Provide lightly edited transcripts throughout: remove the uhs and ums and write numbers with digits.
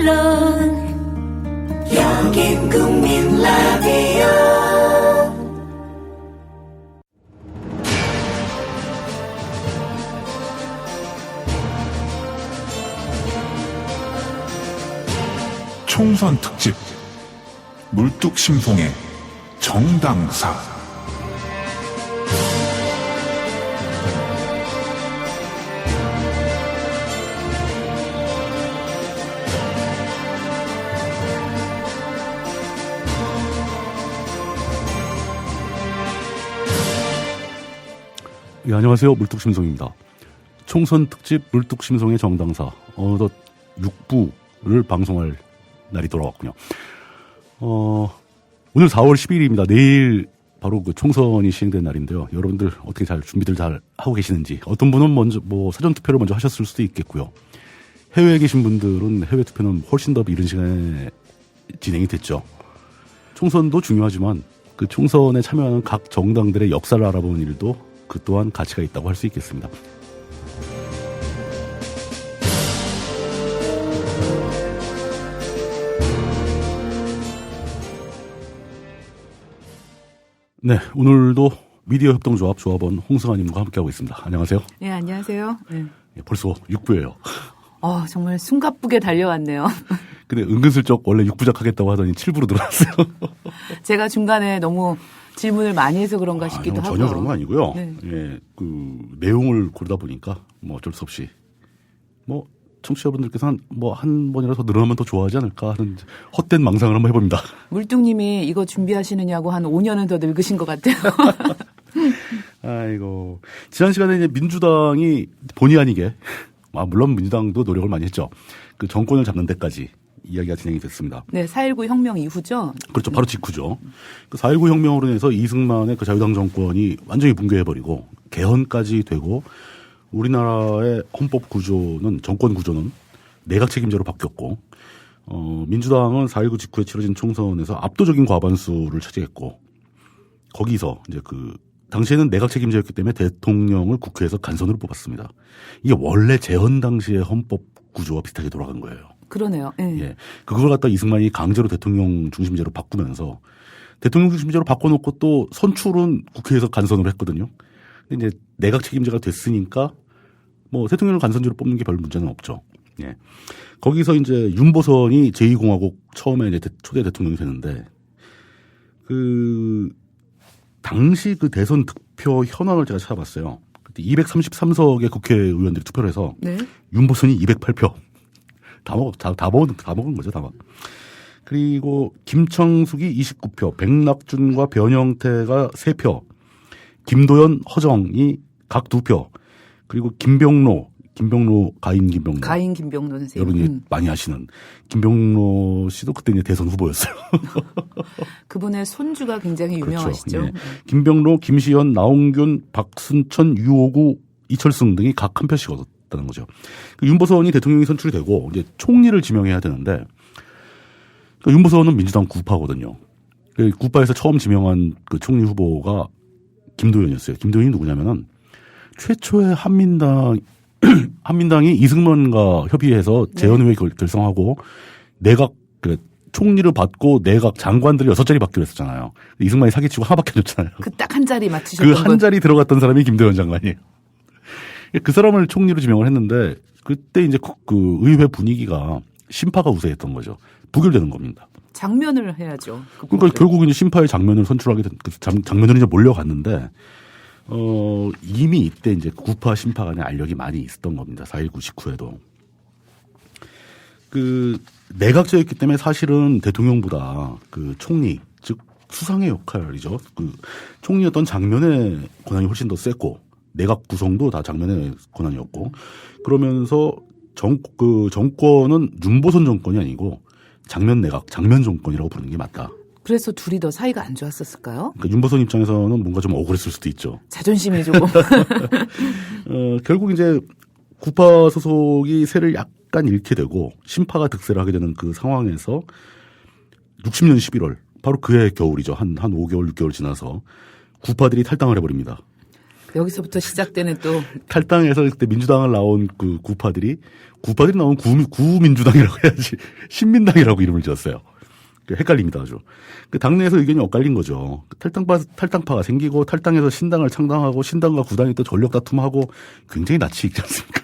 물론 여긴 국민 라디오. 총선 특집 물뚝심송의 정당사. 예, 안녕하세요. 물뚝심송입니다. 총선 특집 물뚝심송의 정당사. 어느덧 6부를 방송할 날이 돌아왔군요. 오늘 4월 12일입니다. 내일 바로 그 총선이 시행된 날인데요. 여러분들 어떻게 잘 준비들 잘 하고 계시는지. 어떤 분은 먼저 사전 투표를 먼저 하셨을 수도 있겠고요. 해외에 계신 분들은 해외 투표는 훨씬 더 이른 시간에 진행이 됐죠. 총선도 중요하지만 그 총선에 참여하는 각 정당들의 역사를 알아보는 일도 그 또한 가치가 있다고 할 수 있겠습니다. 네, 오늘도 미디어 협동조합 조합원 홍승아님과 함께하고 있습니다. 안녕하세요. 네, 안녕하세요. 네. 벌써 6부예요. 정말 숨가쁘게 달려왔네요. 근데 은근슬쩍 원래 6부작 하겠다고 하더니 7부로 들어왔어요. 제가 중간에 너무 질문을 많이 해서 그런가 싶기도 하고. 전혀 그런 거 아니고요. 네. 예, 그 내용을 고르다 보니까 뭐 어쩔 수 없이 청취자분들께서는 한 번이라도 더 늘어나면 더 좋아하지 않을까 하는 헛된 망상을 한번 해봅니다. 물뚱님이 이거 준비하시느냐고 한 5년은 더 늙으신 것 같아요. 아이고. 지난 시간에 이제 민주당이 본의 아니게, 물론 민주당도 노력을 많이 했죠. 그 정권을 잡는 데까지 이야기가 진행이 됐습니다. 네, 4.19 혁명 이후죠. 그렇죠. 바로 직후죠. 그 4.19 혁명으로 인해서 이승만의 그 자유당 정권이 완전히 붕괴해버리고 개헌까지 되고 우리나라의 헌법 구조는, 정권 구조는 내각 책임제로 바뀌었고, 민주당은 4.19 직후에 치러진 총선에서 압도적인 과반수를 차지했고, 거기서 이제 당시에는 내각 책임제였기 때문에 대통령을 국회에서 간선으로 뽑았습니다. 이게 원래 재헌 당시의 헌법 구조와 비슷하게 돌아간 거예요. 그러네요. 네. 예. 그걸 갖다 이승만이 강제로 대통령 중심제로 바꾸면서 대통령 중심제로 바꿔놓고 또 선출은 국회에서 간선으로 했거든요. 근데 이제 내각 책임제가 됐으니까 대통령을 간선제로 뽑는 게 별 문제는 없죠. 예. 거기서 이제 윤보선이 제2공화국 처음에 이제 초대 대통령이 되는데 당시 그 대선 득표 현황을 제가 찾아봤어요. 그때 233석의 국회의원들이 투표를 해서 네. 윤보선이 208표. 다 먹은 거죠, 다. 그리고 김창숙이 29표, 백낙준과 변형태가 3표, 김도연, 허정이 각 2표, 그리고 가인 김병로 선생님. 여러분이 많이 아시는 김병로 씨도 그때 이제 대선 후보였어요. 그분의 손주가 굉장히 유명하시죠. 그렇죠. 예. 김병로, 김시현, 나홍균, 박순천, 유호구, 이철승 등이 각 한 표씩 얻었다는 거죠. 윤보선이 대통령이 선출이 되고 이제 총리를 지명해야 되는데 윤보선은 민주당 구파거든요. 구파에서 처음 지명한 그 총리 후보가 김도연이었어요. 김도연이 누구냐면은 최초의 한민당이 이승만과 협의해서 재헌의회 결성하고 내각 총리를 받고 내각 장관들이 6자리 받기로 했었잖아요. 이승만이 사기치고 하나밖에 안 줬잖아요. 그 딱 한 자리 맞추셨던 그 한 자리 들어갔던 사람이 김도연 장관이에요. 그 사람을 총리로 지명을 했는데 그때 이제 그 의회 분위기가 심파가 우세했던 거죠. 부결되는 겁니다. 장면을 해야죠. 그러니까 결국 이제 심파의 장면을 선출하게 된 장면으로 이제 몰려갔는데 이미 이때 이제 구파 심파 간의 알력이 많이 있었던 겁니다. 4.19 직후에도. 내각제였기 때문에 사실은 대통령보다 총리, 즉 수상의 역할이죠. 총리였던 장면의 권한이 훨씬 더 셌고 내각 구성도 다 장면의 권한이었고 그러면서 정권은 윤보선 정권이 아니고 장면 정권이라고 부르는 게 맞다. 그래서 둘이 더 사이가 안 좋았었을까요? 그러니까 윤보선 입장에서는 뭔가 좀 억울했을 수도 있죠. 자존심이 조금. 결국 이제 구파 소속이 세를 약간 잃게 되고 심파가 득세를 하게 되는 그 상황에서 60년 11월 바로 그해 겨울이죠. 한 5개월 6개월 지나서 구파들이 탈당을 해버립니다. 여기서부터 시작되는 또 탈당해서 그때 민주당을 나온 그 구파들이 나온 구민주당이라고 해야지 신민당이라고 이름을 지었어요. 헷갈립니다 아주. 그 당내에서 의견이 엇갈린 거죠. 탈당파가 생기고 탈당해서 신당을 창당하고 신당과 구당이 또 전력 다툼하고 굉장히 낯이 익지 않습니까?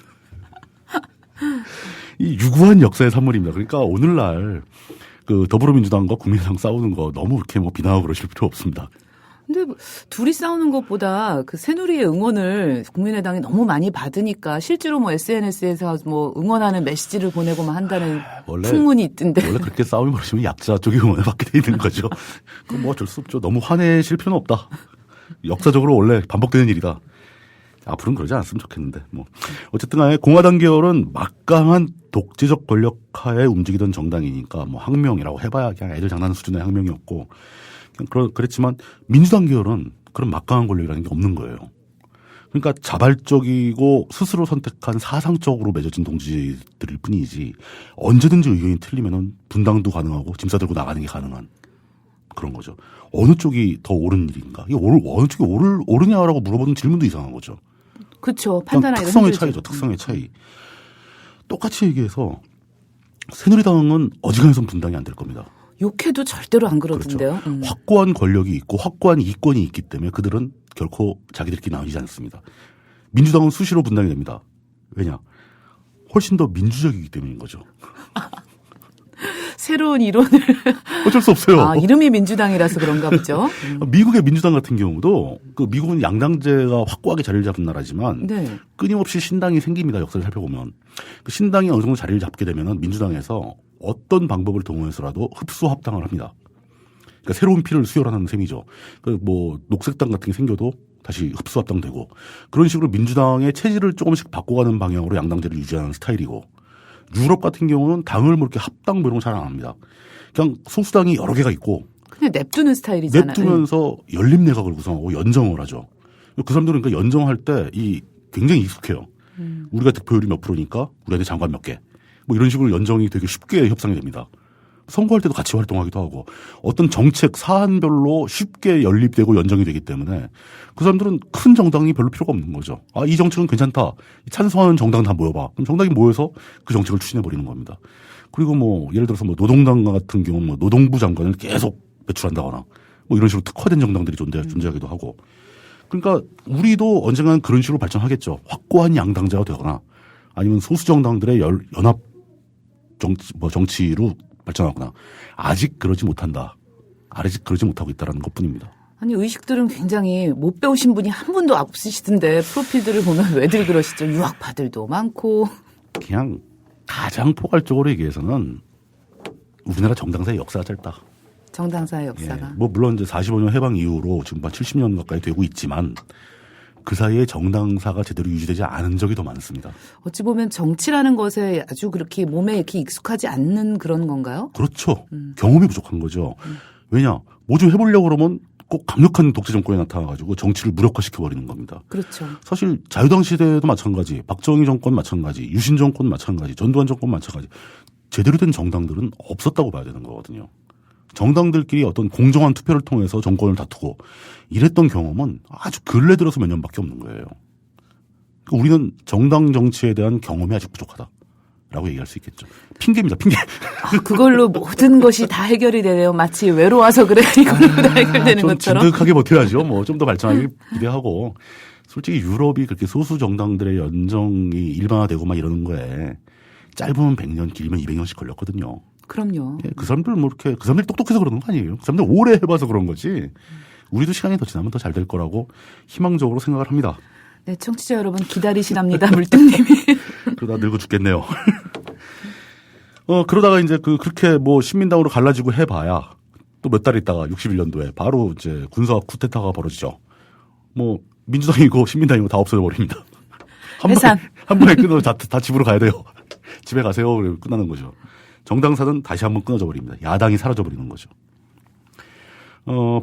이 유구한 역사의 산물입니다. 그러니까 오늘날 그 더불어민주당과 국민의당 싸우는 거 너무 그렇게 뭐 비난하고 그러실 필요 없습니다. 근데 둘이 싸우는 것보다 그 새누리의 응원을 국민의당이 너무 많이 받으니까 실제로 뭐 SNS에서 뭐 응원하는 메시지를 보내고만 한다는 풍문이 있던데. 원래 그렇게 싸움이 벌어지면 약자 쪽이 응원을 받게 돼 있는 거죠. 그럼 뭐 어쩔 수 없죠. 너무 화내실 필요는 없다. 역사적으로 원래 반복되는 일이다. 앞으로는 그러지 않았으면 좋겠는데 뭐 어쨌든 간에 공화당 계열은 막강한 독재적 권력하에 움직이던 정당이니까 뭐 항명이라고 해봐야 그냥 애들 장난하는 수준의 항명이었고 그랬지만 민주당 계열은 그런 막강한 권력이라는 게 없는 거예요. 그러니까 자발적이고 스스로 선택한 사상적으로 맺어진 동지들일 뿐이지 언제든지 의견이 틀리면은 분당도 가능하고 짐 싸들고 나가는 게 가능한 그런 거죠. 어느 쪽이 더 옳은 일인가? 이게 어느 쪽이 옳으냐라고 물어보는 질문도 이상한 거죠. 그렇죠. 판단하기가 특성의 힘들죠. 차이죠. 특성의 차이. 똑같이 얘기해서 새누리당은 어지간해선 분당이 안 될 겁니다. 욕해도 절대로 안 그러던데요. 그렇죠. 확고한 권력이 있고 확고한 이권이 있기 때문에 그들은 결코 자기들끼리 나뉘지 않습니다. 민주당은 수시로 분당이 됩니다. 왜냐? 훨씬 더 민주적이기 때문인 거죠. 새로운 이론을. 어쩔 수 없어요. 아, 이름이 민주당이라서 그런가 보죠. 미국의 민주당 같은 경우도 그 미국은 양당제가 확고하게 자리를 잡은 나라지만 네. 끊임없이 신당이 생깁니다. 역사를 살펴보면. 그 신당이 어느 정도 자리를 잡게 되면 민주당에서 어떤 방법을 동원해서라도 흡수 합당을 합니다. 그러니까 새로운 피를 수혈하는 셈이죠. 그 뭐 녹색당 같은 게 생겨도 다시 흡수 합당되고 그런 식으로 민주당의 체질을 조금씩 바꿔가는 방향으로 양당제를 유지하는 스타일이고 유럽 같은 경우는 당을 뭐 이렇게 합당 뭐 이런 거 잘 안 합니다. 그냥 소수당이 여러 개가 있고 그냥 냅두는 스타일이잖아요. 냅두면서 연립내각을 구성하고 연정을 하죠. 그 사람들은 그러니까 연정할 때 이 굉장히 익숙해요. 우리가 득표율이 몇 프로니까 우리한테 장관 몇 개. 뭐 이런 식으로 연정이 되게 쉽게 협상이 됩니다. 선거할 때도 같이 활동하기도 하고 어떤 정책 사안별로 쉽게 연립되고 연정이 되기 때문에 그 사람들은 큰 정당이 별로 필요가 없는 거죠. 아, 이 정책은 괜찮다. 찬성하는 정당 다 모여봐. 그럼 정당이 모여서 그 정책을 추진해버리는 겁니다. 그리고 뭐 예를 들어서 뭐 노동당 같은 경우는 뭐 노동부 장관을 계속 배출한다거나 뭐 이런 식으로 특화된 정당들이 존재하기도 하고 그러니까 우리도 언젠가는 그런 식으로 발전하겠죠. 확고한 양당제가 되거나 아니면 소수 정당들의 연합 정치로 발전하거나 아직 그러지 못한다. 아직 그러지 못하고 있다는 것뿐입니다. 아니 의식들은 굉장히 못 배우신 분이 한 분도 없으시던데 프로필들을 보면 왜들 그러시죠? 유학파들도 많고. 그냥 가장 포괄적으로 얘기해서는 우리나라 정당사의 역사가 짧다. 정당사의 역사가. 예, 뭐 물론 이제 45년 해방 이후로 지금 한 70년 가까이 되고 있지만 그 사이에 정당사가 제대로 유지되지 않은 적이 더 많습니다. 어찌 보면 정치라는 것에 아주 그렇게 몸에 이렇게 익숙하지 않는 그런 건가요? 그렇죠. 경험이 부족한 거죠. 왜냐? 뭐 좀 해보려고 그러면 꼭 강력한 독재 정권이 나타나가지고 정치를 무력화시켜버리는 겁니다. 그렇죠. 사실 자유당 시대도 마찬가지, 박정희 정권 마찬가지, 유신 정권 마찬가지, 전두환 정권 마찬가지. 제대로 된 정당들은 없었다고 봐야 되는 거거든요. 정당들끼리 어떤 공정한 투표를 통해서 정권을 다투고 이랬던 경험은 아주 근래 들어서 몇 년밖에 없는 거예요. 우리는 정당 정치에 대한 경험이 아직 부족하다라고 얘기할 수 있겠죠. 핑계입니다. 핑계. 아, 그걸로 모든 것이 다 해결이 되네요. 마치 외로워서 그래 이걸로 다 해결되는 좀 것처럼. 진득하게 버텨야죠. 뭐 좀 더 발전하길 기대하고 솔직히 유럽이 그렇게 소수 정당들의 연정이 일반화되고 막 이러는 거에 짧으면 100년 길면 200년씩 걸렸거든요. 그럼요. 예, 그 사람들 뭐 이렇게 그 사람들이 똑똑해서 그러는 거 아니에요. 그 사람들 오래 해봐서 그런 거지. 우리도 시간이 더 지나면 더 잘 될 거라고 희망적으로 생각을 합니다. 네, 청취자 여러분 기다리시랍니다. 물뚱님이. 그러다 늙어 죽겠네요. 그러다가 이제 그렇게 뭐 신민당으로 갈라지고 해봐야 또 몇 달 있다가 61년도에 바로 이제 군사 쿠데타가 벌어지죠. 뭐 민주당이고 신민당이고 다 없어져 버립니다. 한 번에 끊어 다 집으로 가야 돼요. 집에 가세요. 그리고 끝나는 거죠. 정당사는 다시 한번 끊어져 버립니다. 야당이 사라져 버리는 거죠.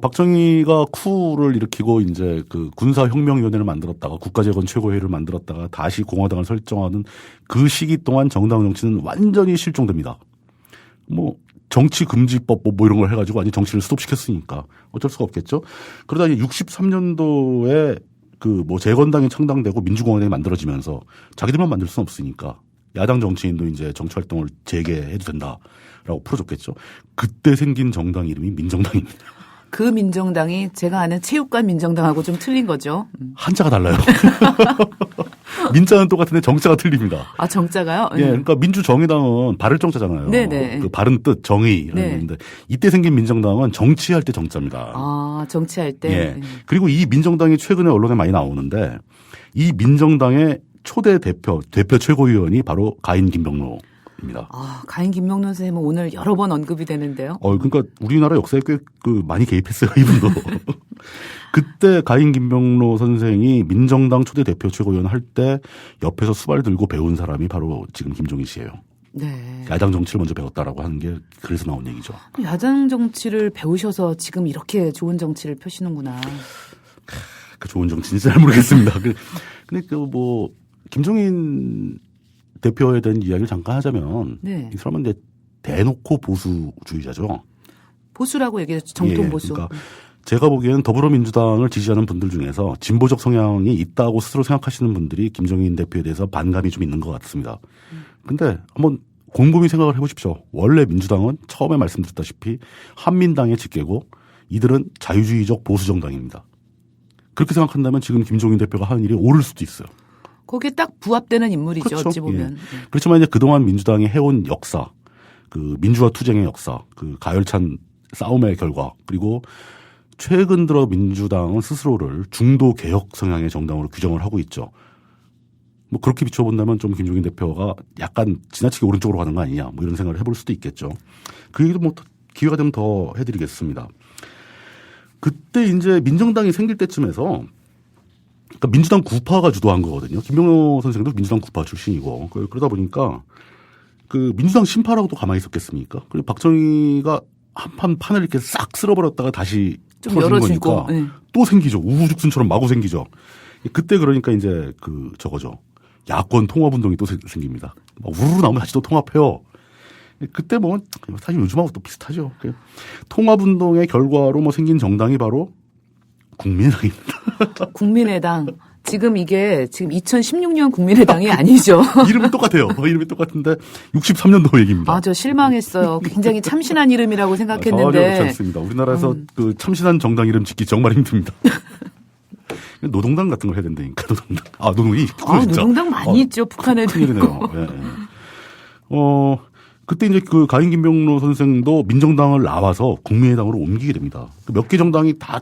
박정희가 쿠를 일으키고 이제 그 군사혁명위원회를 만들었다가 국가재건 최고회의를 만들었다가 다시 공화당을 설정하는 그 시기 동안 정당 정치는 완전히 실종됩니다. 뭐 정치금지법 뭐 이런 걸 해가지고 완전히 정치를 스톱시켰으니까 어쩔 수가 없겠죠. 그러다 이제 63년도에 그 뭐 재건당이 창당되고 민주공화당이 만들어지면서 자기들만 만들 수는 없으니까 야당 정치인도 이제 정치 활동을 재개해도 된다라고 풀어줬겠죠. 그때 생긴 정당 이름이 민정당입니다. 그 민정당이 제가 아는 체육관 민정당하고 좀 틀린 거죠. 한자가 달라요. 민자는 똑같은데 정자가 틀립니다. 아, 정자가요? 예, 그러니까 민주정의당은 바를 정자잖아요. 네네. 그 바른 뜻, 정의라는 네. 건데 이때 생긴 민정당은 정치할 때 정자입니다. 아, 정치할 때. 예. 그리고 이 민정당이 최근에 언론에 많이 나오는데 이 민정당의 초대 대표 최고위원이 바로 가인 김병로입니다. 아, 가인 김명론 선생님은 오늘 여러 번 언급이 되는데요. 그러니까 우리나라 역사에 꽤 많이 개입했어요, 이분도. 그때 가인 김병로 선생이 민정당 초대 대표 최고위원 할 때 옆에서 수발 들고 배운 사람이 바로 지금 김종인 씨예요. 네. 야당 정치를 먼저 배웠다라고 하는 게 그래서 나온 얘기죠. 야당 정치를 배우셔서 지금 이렇게 좋은 정치를 펴시는구나. 그 좋은 정치인지 잘 모르겠습니다. 근데 뭐 김종인 대표에 대한 이야기를 잠깐 하자면 네. 이 사람은 이제 대놓고 보수주의자죠. 보수라고 얘기했죠. 정통 예, 보수. 그러니까 제가 보기에는 더불어민주당을 지지하는 분들 중에서 진보적 성향이 있다고 스스로 생각하시는 분들이 김종인 대표에 대해서 반감이 좀 있는 것 같습니다. 근데 한번 곰곰이 생각을 해보십시오. 원래 민주당은 처음에 말씀드렸다시피 한민당의 직계고 이들은 자유주의적 보수정당입니다. 그렇게 생각한다면 지금 김종인 대표가 하는 일이 옳을 수도 있어요. 거기에 딱 부합되는 인물이죠. 그렇죠. 어찌 보면. 예. 그렇지만 이제 그동안 민주당이 해온 역사, 그 민주화 투쟁의 역사, 그 가열찬 싸움의 결과, 그리고 최근 들어 민주당은 스스로를 중도 개혁 성향의 정당으로 규정을 하고 있죠. 뭐 그렇게 비춰본다면 좀 김종인 대표가 약간 지나치게 오른쪽으로 가는 거 아니냐, 뭐 이런 생각을 해볼 수도 있겠죠. 그 얘기도 뭐 기회가 되면 더 해드리겠습니다. 그때 이제 민정당이 생길 때쯤에서 그러니까 민주당 구파가 주도한 거거든요. 김병로 선생도 민주당 구파 출신이고 그러다 보니까 그 민주당 신파라고도 가만히 있었겠습니까? 그리고 박정희가 한판 판을 이렇게 싹 쓸어버렸다가 다시 좀 풀어준 열어주고. 거니까 네. 또 생기죠. 우후죽순처럼 마구 생기죠. 그때 그러니까 이제 그 저거죠. 야권 통합운동이 또 생깁니다. 막 우르르 나오면 다시 또 통합해요. 그때 뭐 사실 요즘하고 또 비슷하죠. 통합운동의 결과로 뭐 생긴 정당이 바로 국민의당입니다. 국민의당. 이게 2016년 국민의당이 아니죠. 이름은 똑같아요. 이름이 똑같은데 63년도 얘기입니다. 아, 저 실망했어요. 굉장히 참신한 이름이라고 전혀 생각했는데. 그렇지 않습니다. 우리나라에서 그 참신한 정당 이름 짓기 정말 힘듭니다. 노동당 같은 걸 해야 된다니까, 노동당. 노동이 있구나, 진짜. 노동당 많이 있죠. 북한에도 큰일이네요. 있고. 예, 예. 그때 이제 그 가인 김병로 선생도 민정당을 나와서 국민의당으로 옮기게 됩니다. 몇 개 정당이 다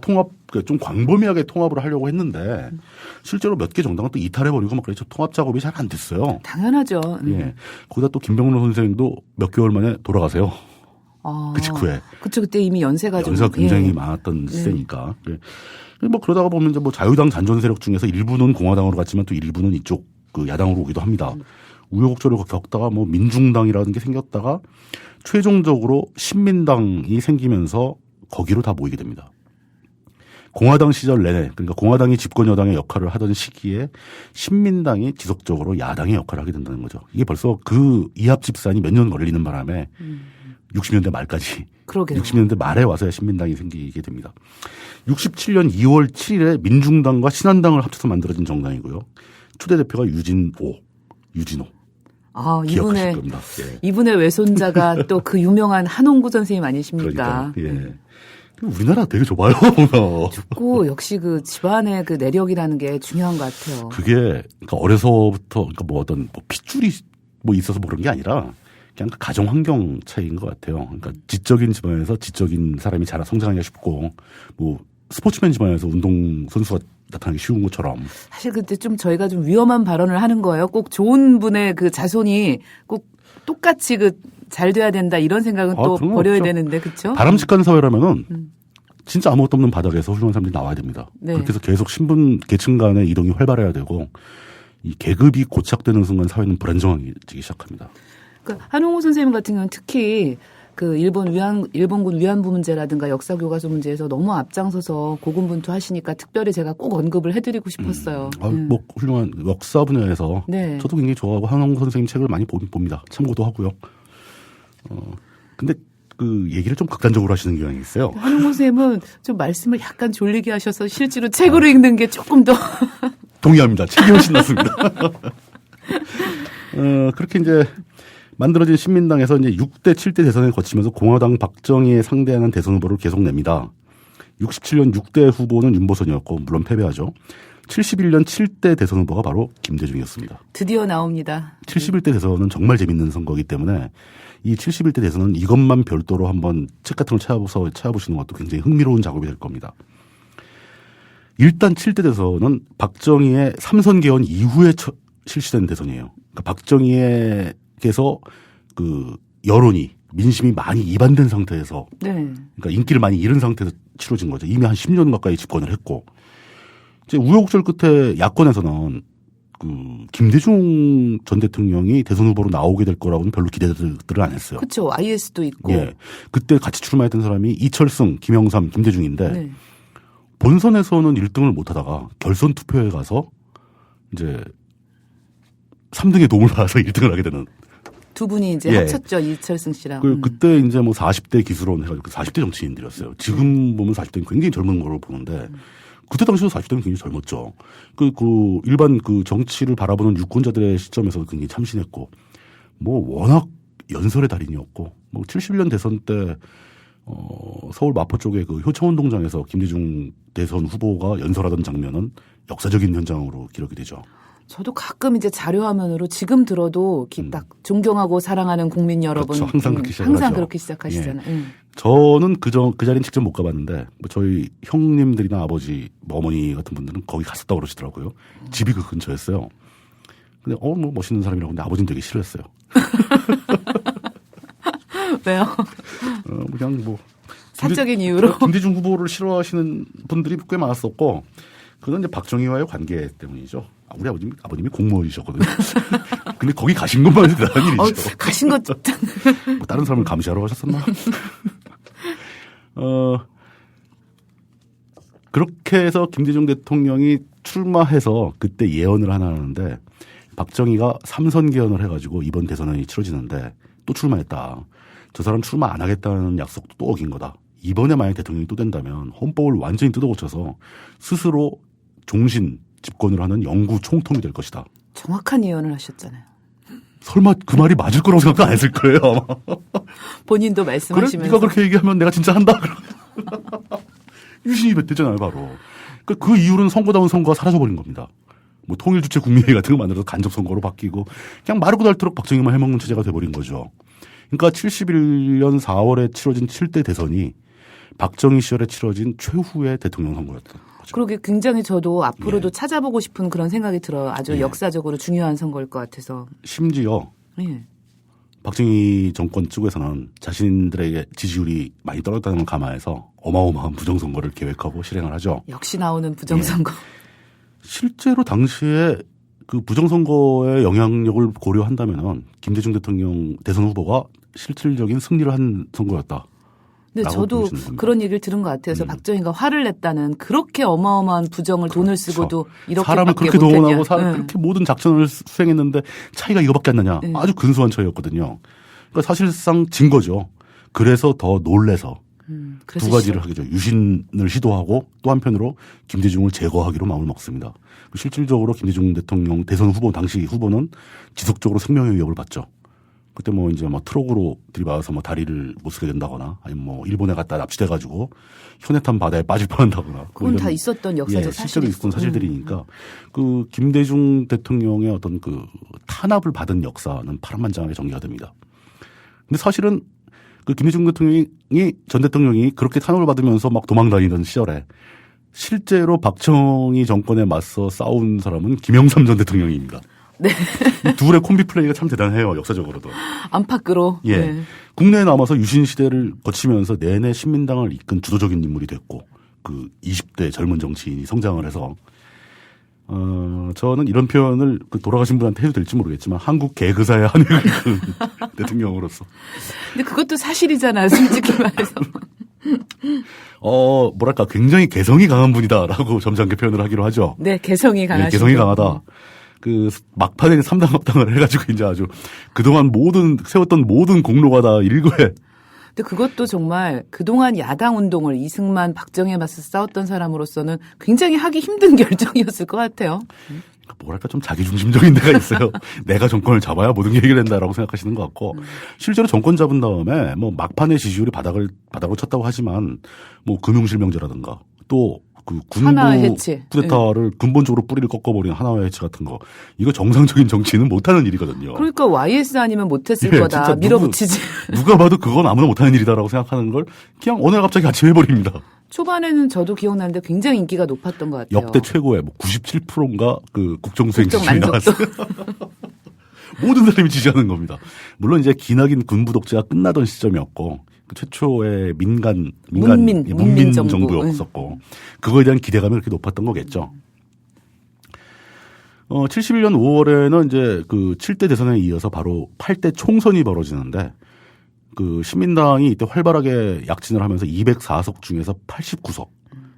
좀 광범위하게 통합을 하려고 했는데 실제로 몇 개 정당은 또 이탈해버리고 막 그래서 통합 작업이 잘 안 됐어요. 당연하죠. 예. 거기다 또 김병로 선생도 몇 개월 만에 돌아가세요. 그 직후에. 그쵸. 그때 이미 연세가 굉장히 많았던 시대니까. 예. 뭐 그러다가 보면 이제 뭐 자유당 잔존 세력 중에서 일부는 공화당으로 갔지만 또 일부는 이쪽 그 야당으로 오기도 합니다. 우여곡절을 겪다가 뭐 민중당이라는 게 생겼다가 최종적으로 신민당이 생기면서 거기로 다 모이게 됩니다. 공화당 시절 내내 그러니까 공화당이 집권 여당의 역할을 하던 시기에 신민당이 지속적으로 야당의 역할을 하게 된다는 거죠. 이게 벌써 그 이합 집산이 몇 년 걸리는 바람에 60년대 말까지 그러게요. 60년대 말에 와서야 신민당이 생기게 됩니다. 67년 2월 7일에 민중당과 신한당을 합쳐서 만들어진 정당이고요. 초대 대표가 유진호. 기억하실 겁니다. 예. 이분의 외손자가 또 그 유명한 한홍구 선생님 아니십니까? 그러니까, 예. 우리나라 되게 좁아요. 좁고 역시 그 집안의 그 내력이라는 게 중요한 것 같아요. 그게 그러니까 어려서부터 그러니까 뭐 어떤 뭐 핏줄이 뭐 있어서 뭐 그런 게 아니라 그냥 그 가정 환경 차이인 것 같아요. 그러니까 지적인 집안에서 지적인 사람이 자라 성장하기가 쉽고 뭐 스포츠맨 집안에서 운동 선수가 나타나기 쉬운 것처럼. 사실 그때 좀 저희가 좀 위험한 발언을 하는 거예요. 꼭 좋은 분의 그 자손이 꼭 똑같이 그 잘 돼야 된다 이런 생각은 또 버려야 되는데 그렇죠? 바람직한 사회라면은 진짜 아무것도 없는 바닥에서 훌륭한 사람들이 나와야 됩니다. 네. 그렇게 해서 계속 신분 계층 간의 이동이 활발해야 되고 이 계급이 고착되는 순간 사회는 불안정해지기 시작합니다. 그러니까 한홍호 선생님 같은 경우는 특히 그 일본군 위안부 문제라든가 역사 교과서 문제에서 너무 앞장서서 고군분투하시니까 특별히 제가 꼭 언급을 해드리고 싶었어요. 뭐 훌륭한 역사 분야에서 네. 저도 굉장히 좋아하고 한홍호 선생님 책을 많이 봅니다. 참고도 하고요. 근데 그 얘기를 좀 극단적으로 하시는 경향이 있어요. 한용호 쌤은 좀 말씀을 약간 졸리게 하셔서 실제로 책으로 읽는 게 조금 더. 동의합니다. 책이 훨씬 낫습니다. 그렇게 이제 만들어진 신민당에서 이제 6대 7대 대선을 거치면서 공화당 박정희에 상대하는 대선 후보를 계속 냅니다. 67년 6대 후보는 윤보선이었고 물론 패배하죠. 71년 7대 대선 후보가 바로 김대중이었습니다. 드디어 나옵니다. 71대 대선은 정말 재밌는 선거이기 때문에 이 71대 대선은 이것만 별도로 한번 책 같은 걸 찾아보시는 것도 굉장히 흥미로운 작업이 될 겁니다. 일단 7대 대선은 박정희의 3선 개헌 이후에 실시된 대선이에요. 그러니까 박정희에게서 그 여론이 민심이 많이 이반된 상태에서 네. 그러니까 인기를 많이 잃은 상태에서 치러진 거죠. 이미 한 10년 가까이 집권을 했고 이제 우여곡절 끝에 야권에서는 그 김대중 전 대통령이 대선 후보로 나오게 될 거라고는 별로 기대들을 안 했어요. 그렇죠. IS도 있고. 예. 그때 같이 출마했던 사람이 이철승, 김영삼, 김대중인데 네. 본선에서는 1등을 못 하다가 결선 투표에 가서 이제 3등의 도움을 받아서 1등을 하게 되는. 두 분이 이제 예. 합쳤죠. 이철승 씨랑. 그때 이제 뭐 40대 기수론 해가지고 40대 정치인들이었어요. 지금 보면 40대는 굉장히 젊은 거로 보는데 그때 당시도 40대는 굉장히 젊었죠. 그 일반 그 정치를 바라보는 유권자들의 시점에서 굉장히 참신했고 뭐 워낙 연설의 달인이었고 뭐 71년 대선 때 서울 마포 쪽에 그 효창운동장에서 김대중 대선 후보가 연설하던 장면은 역사적인 현장으로 기록이 되죠. 저도 가끔 이제 자료화면으로 지금 들어도 이렇게 딱 존경하고 사랑하는 국민 여러분. 그렇죠. 항상 그렇게 시작을 항상 하죠. 그렇게 시작하시잖아요. 예. 저는 그 자리는 직접 못 가봤는데 뭐 저희 형님들이나 아버지, 뭐 어머니 같은 분들은 거기 갔었다고 그러시더라고요. 집이 그 근처였어요. 근데 뭐 멋있는 사람이라고 근데 아버지는 되게 싫어했어요. 왜요? 그냥 뭐 사적인 이유로. 김대중 후보를 싫어하시는 분들이 꽤 많았었고 그건 이제 박정희와의 관계 때문이죠. 우리 아버님이 공무원이셨거든요. 근데 거기 가신 것만 해도 대단한 일이죠. 가신 것 뭐 다른 사람을 감시하러 가셨었나? 그렇게 해서 김대중 대통령이 출마해서 그때 예언을 하나 하는데 박정희가 3선 개헌을 해가지고 이번 대선이 치러지는데 또 출마했다. 저 사람 출마 안 하겠다는 약속도 또 어긴 거다. 이번에 만약 대통령이 또 된다면 헌법을 완전히 뜯어고쳐서 스스로 종신 집권을 하는 영구 총통이 될 것이다. 정확한 예언을 하셨잖아요. 설마 그 말이 맞을 거라고 생각도 안 했을 거예요. 아마. 본인도 그래? 말씀하시면서. 네가 그렇게 얘기하면 내가 진짜 한다. 유신이 뱉대잖아요, 바로. 그 이후로는 선거다운 선거가 사라져버린 겁니다. 뭐 통일주체 국민회의 같은 거 만들어서 간접선거로 바뀌고 그냥 마르고 닳도록 박정희만 해먹는 체제가 돼버린 거죠. 그러니까 71년 4월에 치러진 7대 대선이 박정희 시절에 치러진 최후의 대통령 선거였다. 그러게 굉장히 저도 앞으로도 예. 찾아보고 싶은 그런 생각이 들어요. 아주 예. 역사적으로 중요한 선거일 것 같아서. 심지어 예. 박정희 정권 쪽에서는 자신들에게 지지율이 많이 떨어졌다는 걸 감안해서 어마어마한 부정선거를 계획하고 실행을 하죠. 역시 나오는 부정선거. 예. 실제로 당시에 그 부정선거의 영향력을 고려한다면은 김대중 대통령 대선 후보가 실질적인 승리를 한 선거였다. 근데 저도 그런 얘기를 들은 것 같아요. 그래서 박정희가 화를 냈다는 그렇게 어마어마한 부정을 돈을 쓰고도 이렇게 사람을 그렇게 동원하고 그렇게 모든 작전을 수행했는데 차이가 이거밖에 안 나냐. 아주 근소한 차이였거든요. 그러니까 사실상 진 거죠. 그래서 더 놀래서 두 가지를 하게 되죠. 유신을 시도하고 또 한편으로 김대중을 제거하기로 마음을 먹습니다. 실질적으로 김대중 대통령 대선 후보 당시 후보는 지속적으로 생명의 위협을 받죠. 그때 뭐 이제 뭐 트럭으로 들이받아서 뭐 다리를 못 쓰게 된다거나 아니면 뭐 일본에 갔다 납치돼가지고 현해탄 바다에 빠질 뻔한다거나. 그건 뭐 다 있었던 역사적 실제로 있었던 사실들이니까 그 김대중 대통령의 어떤 그 탄압을 받은 역사는 파란만장하게 전개가 됩니다. 근데 사실은 그 김대중 전 대통령이 그렇게 탄압을 받으면서 막 도망다니던 시절에 실제로 박정희 정권에 맞서 싸운 사람은 김영삼 전 대통령입니다. 네. 둘의 콤비 플레이가 참 대단해요, 역사적으로도. 안팎으로. 예. 네. 국내에 남아서 유신 시대를 거치면서 내내 신민당을 이끈 주도적인 인물이 됐고, 그 20대 젊은 정치인이 성장을 해서, 저는 이런 표현을 그 돌아가신 분한테 해도 될지 모르겠지만, 한국 개그사의 한 획을 이끈 대통령으로서. 근데 그것도 사실이잖아요, 솔직히 말해서. 뭐랄까, 굉장히 개성이 강한 분이다라고 점잖게 표현을 하기로 하죠. 네, 개성이 강하시죠. 네, 개성이 강하다. 그 막판에 삼당합당을 해가지고 이제 아주 그동안 세웠던 모든 공로가 다 일거에 근데 그것도 정말 그동안 야당 운동을 이승만, 박정희에 맞서 싸웠던 사람으로서는 굉장히 하기 힘든 결정이었을 것 같아요. 뭐랄까 좀 자기중심적인 데가 있어요. 내가 정권을 잡아야 모든 게 해결된다라고 생각하시는 것 같고 실제로 정권 잡은 다음에 뭐 막판에 지지율이 바닥으로 쳤다고 하지만 뭐 금융실명제라든가 또 그 군부 하나의 해체. 쿠데타를 근본적으로 뿌리를 꺾어버리는 하나의 해체 같은 거 이거 정상적인 정치는 못하는 일이거든요. 그러니까 YS 아니면 못했을 예, 거다. 진짜 밀어붙이지. 누가 봐도 그건 아무나 못하는 일이다라고 생각하는 걸 그냥 어느 날 갑자기 아침에 해버립니다. 초반에는 저도 기억나는데 굉장히 인기가 높았던 것 같아요. 역대 최고의 뭐 97%인가 그 국정수행 국정 지지율이 만족도. 나왔어요. 모든 사람이 지지하는 겁니다. 물론 이제 기나긴 군부 독재가 끝나던 시점이었고 그 최초의 문민 정부. 정부였었고 그거에 대한 기대감이 그렇게 높았던 거겠죠. 71년 5월에는 이제 그 7대 대선에 이어서 바로 8대 총선이 벌어지는데 그 신민당이 이때 활발하게 약진을 하면서 204석 중에서 89석,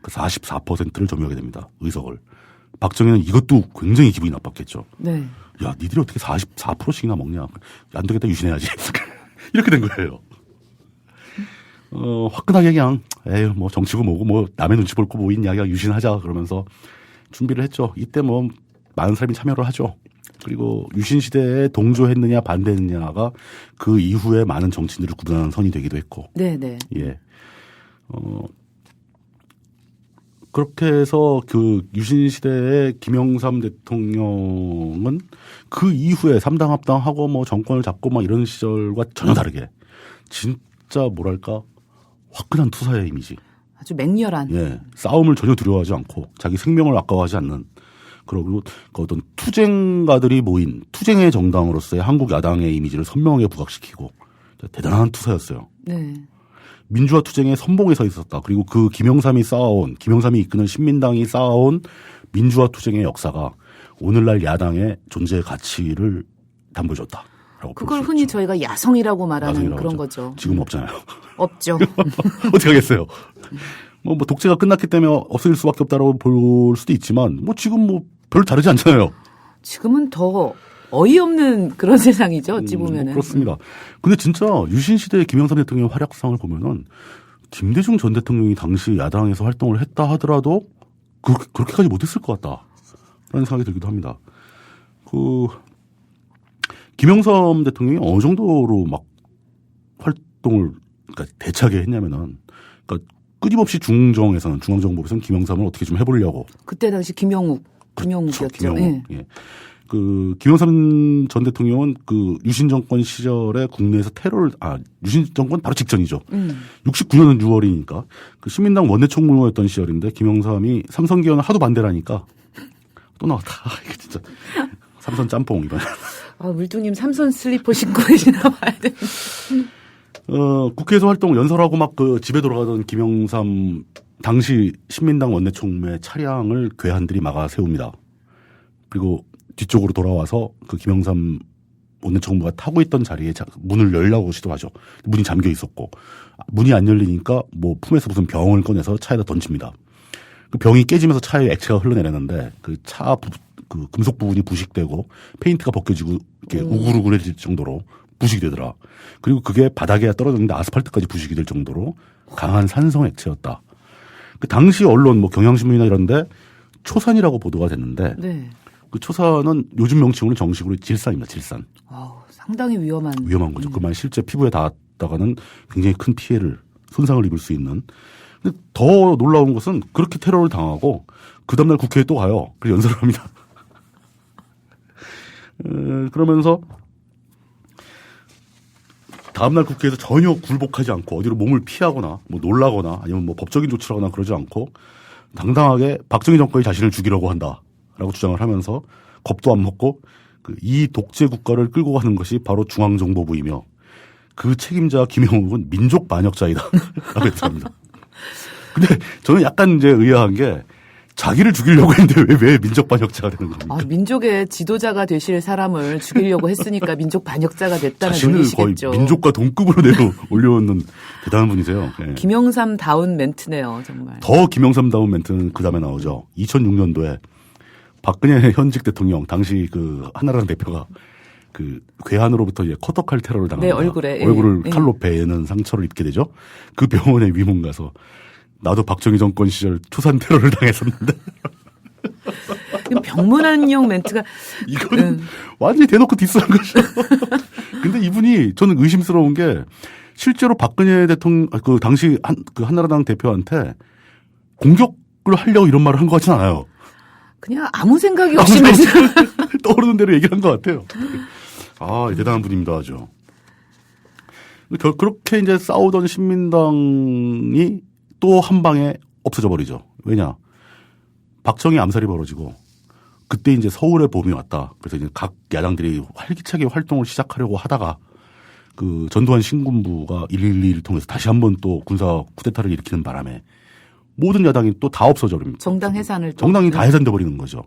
그 44%를 점유하게 됩니다. 의석을. 박정희는 이것도 굉장히 기분이 나빴겠죠. 네. 야, 니들이 어떻게 44%씩이나 먹냐. 안 되겠다, 유신해야지. 이렇게 된 거예요. 화끈하게 그냥, 에휴, 뭐 정치고 뭐고 뭐 남의 눈치 볼 거 뭐 있냐, 그냥 유신하자. 그러면서 준비를 했죠. 이때 뭐 많은 사람이 참여를 하죠. 그리고 유신 시대에 동조했느냐 반대했느냐가 그 이후에 많은 정치인들을 구분하는 선이 되기도 했고. 네네. 예. 그렇게 해서 그 유신 시대의 김영삼 대통령은 그 이후에 삼당 합당하고 뭐 정권을 잡고 막 이런 시절과 전혀 다르게 진짜 뭐랄까 화끈한 투사의 이미지. 아주 맹렬한. 예. 싸움을 전혀 두려워하지 않고 자기 생명을 아까워하지 않는 그리고 그 어떤 투쟁가들이 모인 투쟁의 정당으로서의 한국 야당의 이미지를 선명하게 부각시키고 대단한 투사였어요. 네. 민주화 투쟁의 선봉에 서 있었다. 그리고 그 김영삼이 이끄는 신민당이 쌓아온 민주화 투쟁의 역사가 오늘날 야당의 존재 가치를 담보해줬다. 그걸 흔히 저희가 야성이라고 말하는 야성이라고 그런 하죠. 거죠. 지금 없잖아요. 없죠. 어떻게 하겠어요. 뭐 독재가 끝났기 때문에 없어질 수밖에 없다라고 볼 수도 있지만 뭐 지금 뭐 별로 다르지 않잖아요. 지금은 더 어이없는 그런 세상이죠. 어찌 보면은. 뭐 그렇습니다. 근데 진짜 유신 시대의 김영삼 대통령의 활약상을 보면은 김대중 전 대통령이 당시 야당에서 활동을 했다 하더라도 그렇게까지 못했을 것 같다라는 생각이 들기도 합니다. 김영삼 대통령이 어느 정도로 막 활동을 그러니까 대차게 했냐면은 그러니까 끊임없이 중앙정보에서는 김영삼을 어떻게 좀 해보려고. 그때 당시 김영욱이었죠. 김영욱. 네. 예. 그 김영삼 전 대통령은 그 유신 정권 시절에 국내에서 유신 정권 바로 직전이죠. 69년은 6월이니까 그 시민당 원내총무였던 시절인데 김영삼이 삼선개헌을 하도 반대라니까 또 나왔다. 이거 진짜 삼선 짬뽕 이번. 물뚱님 삼선 슬리퍼 신고 계시나 봐야 돼. 국회에서 활동 연설하고 막 그 집에 돌아가던 김영삼 당시 신민당 원내총무의 차량을 괴한들이 막아 세웁니다. 그리고 뒤쪽으로 돌아와서 그 김영삼 원내총무가 타고 있던 자리에 문을 열려고 시도하죠. 문이 잠겨 있었고 문이 안 열리니까 뭐 품에서 무슨 병을 꺼내서 차에다 던집니다. 그 병이 깨지면서 차에 액체가 흘러내렸는데 그 금속 부분이 부식되고 페인트가 벗겨지고 이렇게 우글우글해질 정도로 부식이 되더라. 그리고 그게 바닥에 떨어졌는데 아스팔트까지 부식이 될 정도로 강한 산성 액체였다. 그 당시 언론 뭐 경향신문이나 이런데 초산이라고 보도가 됐는데 네. 그 초산은 요즘 명칭으로 정식으로 질산입니다. 질산. 상당히 위험한 거죠. 그만 실제 피부에 닿았다가는 굉장히 큰 손상을 입을 수 있는. 근데 더 놀라운 것은 그렇게 테러를 당하고 그 다음날 국회에 또 가요. 그래서 연설을 합니다. 그러면서 다음날 국회에서 전혀 굴복하지 않고 어디로 몸을 피하거나 뭐 놀라거나 아니면 뭐 법적인 조치를 하거나 그러지 않고 당당하게 박정희 정권이 자신을 죽이려고 한다라고 주장을 하면서 겁도 안 먹고 이 독재 국가를 끌고 가는 것이 바로 중앙정보부이며 그 책임자 김영욱은 민족 반역자이다 라고 했답니다. 근데 저는 약간 이제 의아한 게 자기를 죽이려고 했는데 왜 민족 반역자가 되는 겁니까? 민족의 지도자가 되실 사람을 죽이려고 했으니까 민족 반역자가 됐다는 자신을 논리시겠죠. 거의 민족과 동급으로 올려놓는 대단한 분이세요. 네. 김영삼다운 멘트네요. 정말. 더 김영삼다운 멘트는 그 다음에 나오죠. 2006년도에 박근혜 현직 대통령 당시 그 한나라당 대표가 그 괴한으로부터 이제 커터칼 테러를 당합니다. 네, 얼굴에. 얼굴을 예. 칼로 베는 상처를 입게 되죠. 그 병원에 위문 가서 나도 박정희 정권 시절 초산 테러를 당했었는데 병문안용 멘트가 이거는 완전히 대놓고 디스한 거죠. 근데 이분이 저는 의심스러운 게 실제로 박근혜 대통령 그 당시 그 한나라당 대표한테 공격을 하려고 이런 말을 한 것 같진 않아요. 그냥 아무 생각이 없이 멘트. 떠오르는 대로 얘기를 한 것 같아요. 아, 대단한 분입니다, 아주. 그렇게 이제 싸우던 신민당이 또 한 방에 없어져 버리죠. 왜냐? 박정희 암살이 벌어지고 그때 이제 서울에 봄이 왔다. 그래서 이제 각 야당들이 활기차게 활동을 시작하려고 하다가 그 전두환 신군부가 112를 통해서 다시 한번 또 군사 쿠데타를 일으키는 바람에 모든 야당이 또 다 없어져 버립니다. 정당 해산을. 정당이 다 해산돼 버리는 거죠.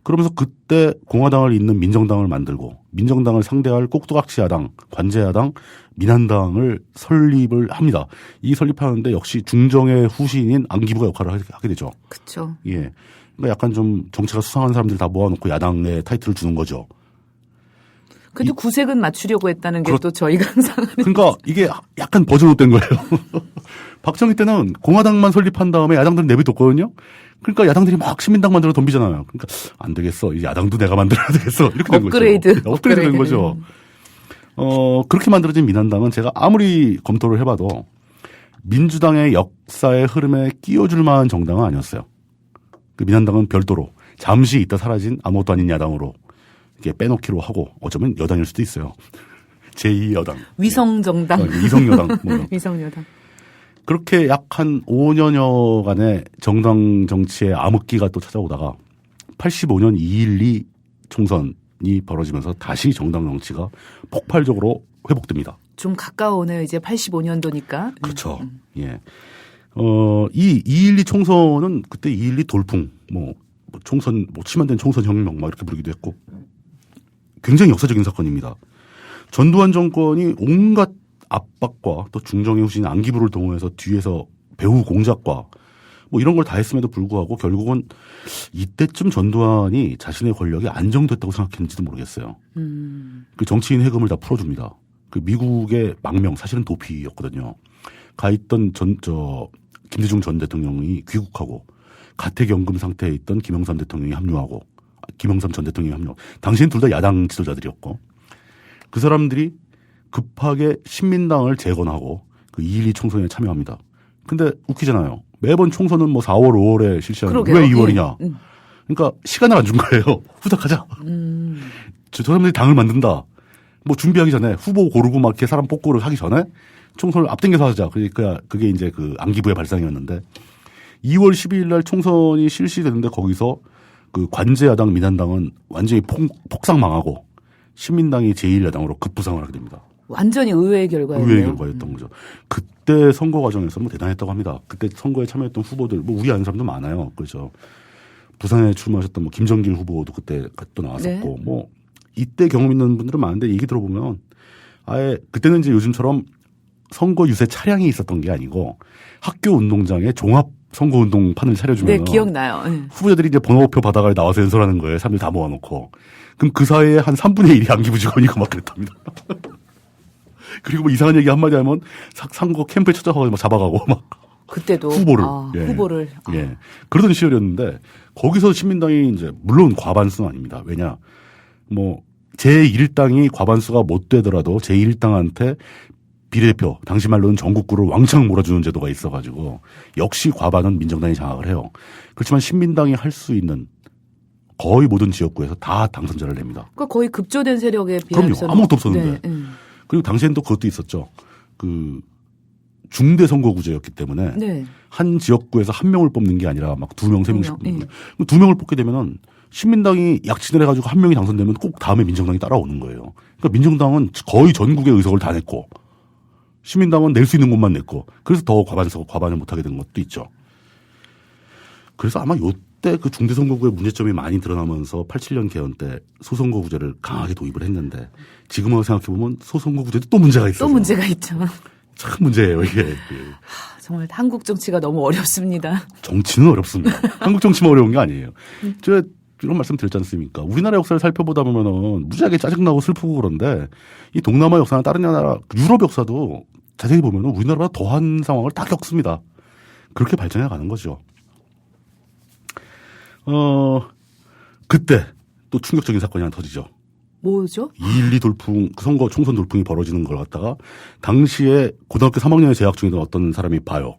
그러면서 그때 공화당을 잇는 민정당을 만들고 민정당을 상대할 꼭두각시 야당, 관제 야당, 민한당을 설립을 합니다. 이 설립하는데 역시 중정의 후신인 안기부가 역할을 하게 되죠. 그렇죠. 예. 그러니까 약간 좀 정치가 수상한 사람들 다 모아놓고 야당에 타이틀을 주는 거죠. 그래도 구색은 맞추려고 했다는 게 또 저희가 항상 하는. 그러니까 이게 약간 버전업된 거예요. 박정희 때는 공화당만 설립한 다음에 야당들은 내비뒀거든요. 그러니까 야당들이 막 시민당 만들어 덤비잖아요. 그러니까 안 되겠어. 이 야당도 내가 만들어야 되겠어. 이렇게 된 업그레이드. 거죠. 업그레이드 된 거죠. 그렇게 만들어진 민한당은 제가 아무리 검토를 해봐도 민주당의 역사의 흐름에 끼워줄 만한 정당은 아니었어요. 그 민한당은 별도로 잠시 있다 사라진 아무것도 아닌 야당으로 이렇게 빼놓기로 하고 어쩌면 여당일 수도 있어요. 제2여당. 위성정당. 위성여당. 뭐 위성여당. 그렇게 약 한 5년여간의 정당 정치의 암흑기가 또 찾아오다가 85년 2.12 총선이 벌어지면서 다시 정당 정치가 폭발적으로 회복됩니다. 좀 가까워오네요. 이제 85년도니까. 그렇죠. 예. 이 2.12 총선은 그때 2.12 돌풍, 총선, 치만된 총선 혁명 막 이렇게 부르기도 했고 굉장히 역사적인 사건입니다. 전두환 정권이 온갖 압박과 또 중정의 후신 안기부를 동원해서 뒤에서 배후 공작과 이런 걸 다 했음에도 불구하고 결국은 이때쯤 전두환이 자신의 권력이 안정됐다고 생각했는지도 모르겠어요. 그 정치인 해금을 다 풀어줍니다. 그 미국의 망명 사실은 도피였거든요. 가 있던 김대중 전 대통령이 귀국하고 가택연금 상태에 있던 김영삼 대통령이 합류하고 김영삼 전 대통령이 합류. 당시엔 둘 다 야당 지도자들이었고 그 사람들이 급하게 신민당을 재건하고 그 2.12 총선에 참여합니다. 근데 웃기잖아요. 매번 총선은 4월, 5월에 실시하는데 왜 2월이냐. 그러니까 시간을 안 준 거예요. 후닥하자. 저 사람들이 당을 만든다. 준비하기 전에 후보 고르고 막 이렇게 사람 뽑고를 하기 전에 총선을 앞당겨서 하자. 그러니까 그게 이제 그 안기부의 발상이었는데 2월 12일 날 총선이 실시되는데 거기서 그 관제야당 민한당은 완전히 폭삭 망하고 신민당이 제1야당으로 급부상을 하게 됩니다. 완전히 의외의 결과였네요. 의외의 결과였던 거죠. 그때 선거 과정에서 대단했다고 합니다. 그때 선거에 참여했던 후보들, 우리 아는 사람도 많아요. 그죠. 부산에 출마하셨던 김정길 후보도 그때 또 나왔었고, 네. 이때 경험 있는 분들은 많은데 얘기 들어보면 아예 그때는 이제 요즘처럼 선거 유세 차량이 있었던 게 아니고 학교 운동장에 종합 선거운동판을 차려주면. 네, 기억나요. 네. 후보자들이 이제 번호표 받아가 나와서 연설하는 거예요. 사람들 다 모아놓고. 그럼 그 사이에 한 3분의 1이 안기부 직원이고 막 그랬답니다. 그리고 이상한 얘기 한마디 하면 선거 캠프에 찾아가서 막 잡아가고 막. 그때도. 후보를. 예. 후보를. 예. 그러던 시절이었는데 거기서 신민당이 이제 물론 과반수는 아닙니다. 왜냐. 제1당이 과반수가 못 되더라도 제1당한테 비례대표, 당시 말로는 전국구를 왕창 몰아주는 제도가 있어가지고 역시 과반은 민정당이 장악을 해요. 그렇지만 신민당이 할 수 있는 거의 모든 지역구에서 다 당선자를 냅니다. 그러니까 거의 급조된 세력에 비해서. 그럼요. 아무것도 없었는데. 네. 그리고 당시엔 또 그것도 있었죠. 그 중대 선거구제였기 때문에 네. 한 지역구에서 한 명을 뽑는 게 아니라 막 2명, 3명씩 뽑는 네. 거예요. 2명을 뽑게 되면은 신민당이 약진을 해가지고 한 명이 당선되면 꼭 다음에 민정당이 따라오는 거예요. 그러니까 민정당은 거의 전국의 의석을 다 냈고 시민당은 낼 수 있는 곳만 냈고 그래서 더 과반을 못하게 된 것도 있죠. 그래서 아마 요때 그 중대선거구의 문제점이 많이 드러나면서 87년 개헌 때 소선거구제를 강하게 도입을 했는데 지금으로 생각해보면 소선거구제도 또 문제가 있어요. 또 문제가 있죠. 참 문제예요 이게. 정말 한국 정치가 너무 어렵습니다. 정치는 어렵습니다. 한국 정치만 어려운 게 아니에요. 이런 말씀 드렸지 않습니까? 우리나라 역사를 살펴보다 보면은 무지하게 짜증나고 슬프고 그런데 이 동남아 역사나 다른 나라, 유럽 역사도 자세히 보면은 우리나라보다 더한 상황을 다 겪습니다. 그렇게 발전해 가는 거죠. 그때 또 충격적인 사건이 하나 터지죠. 뭐죠? 2.12 돌풍, 그 선거 총선 돌풍이 벌어지는 걸 갖다가 당시에 고등학교 3학년에 재학 중이던 어떤 사람이 봐요.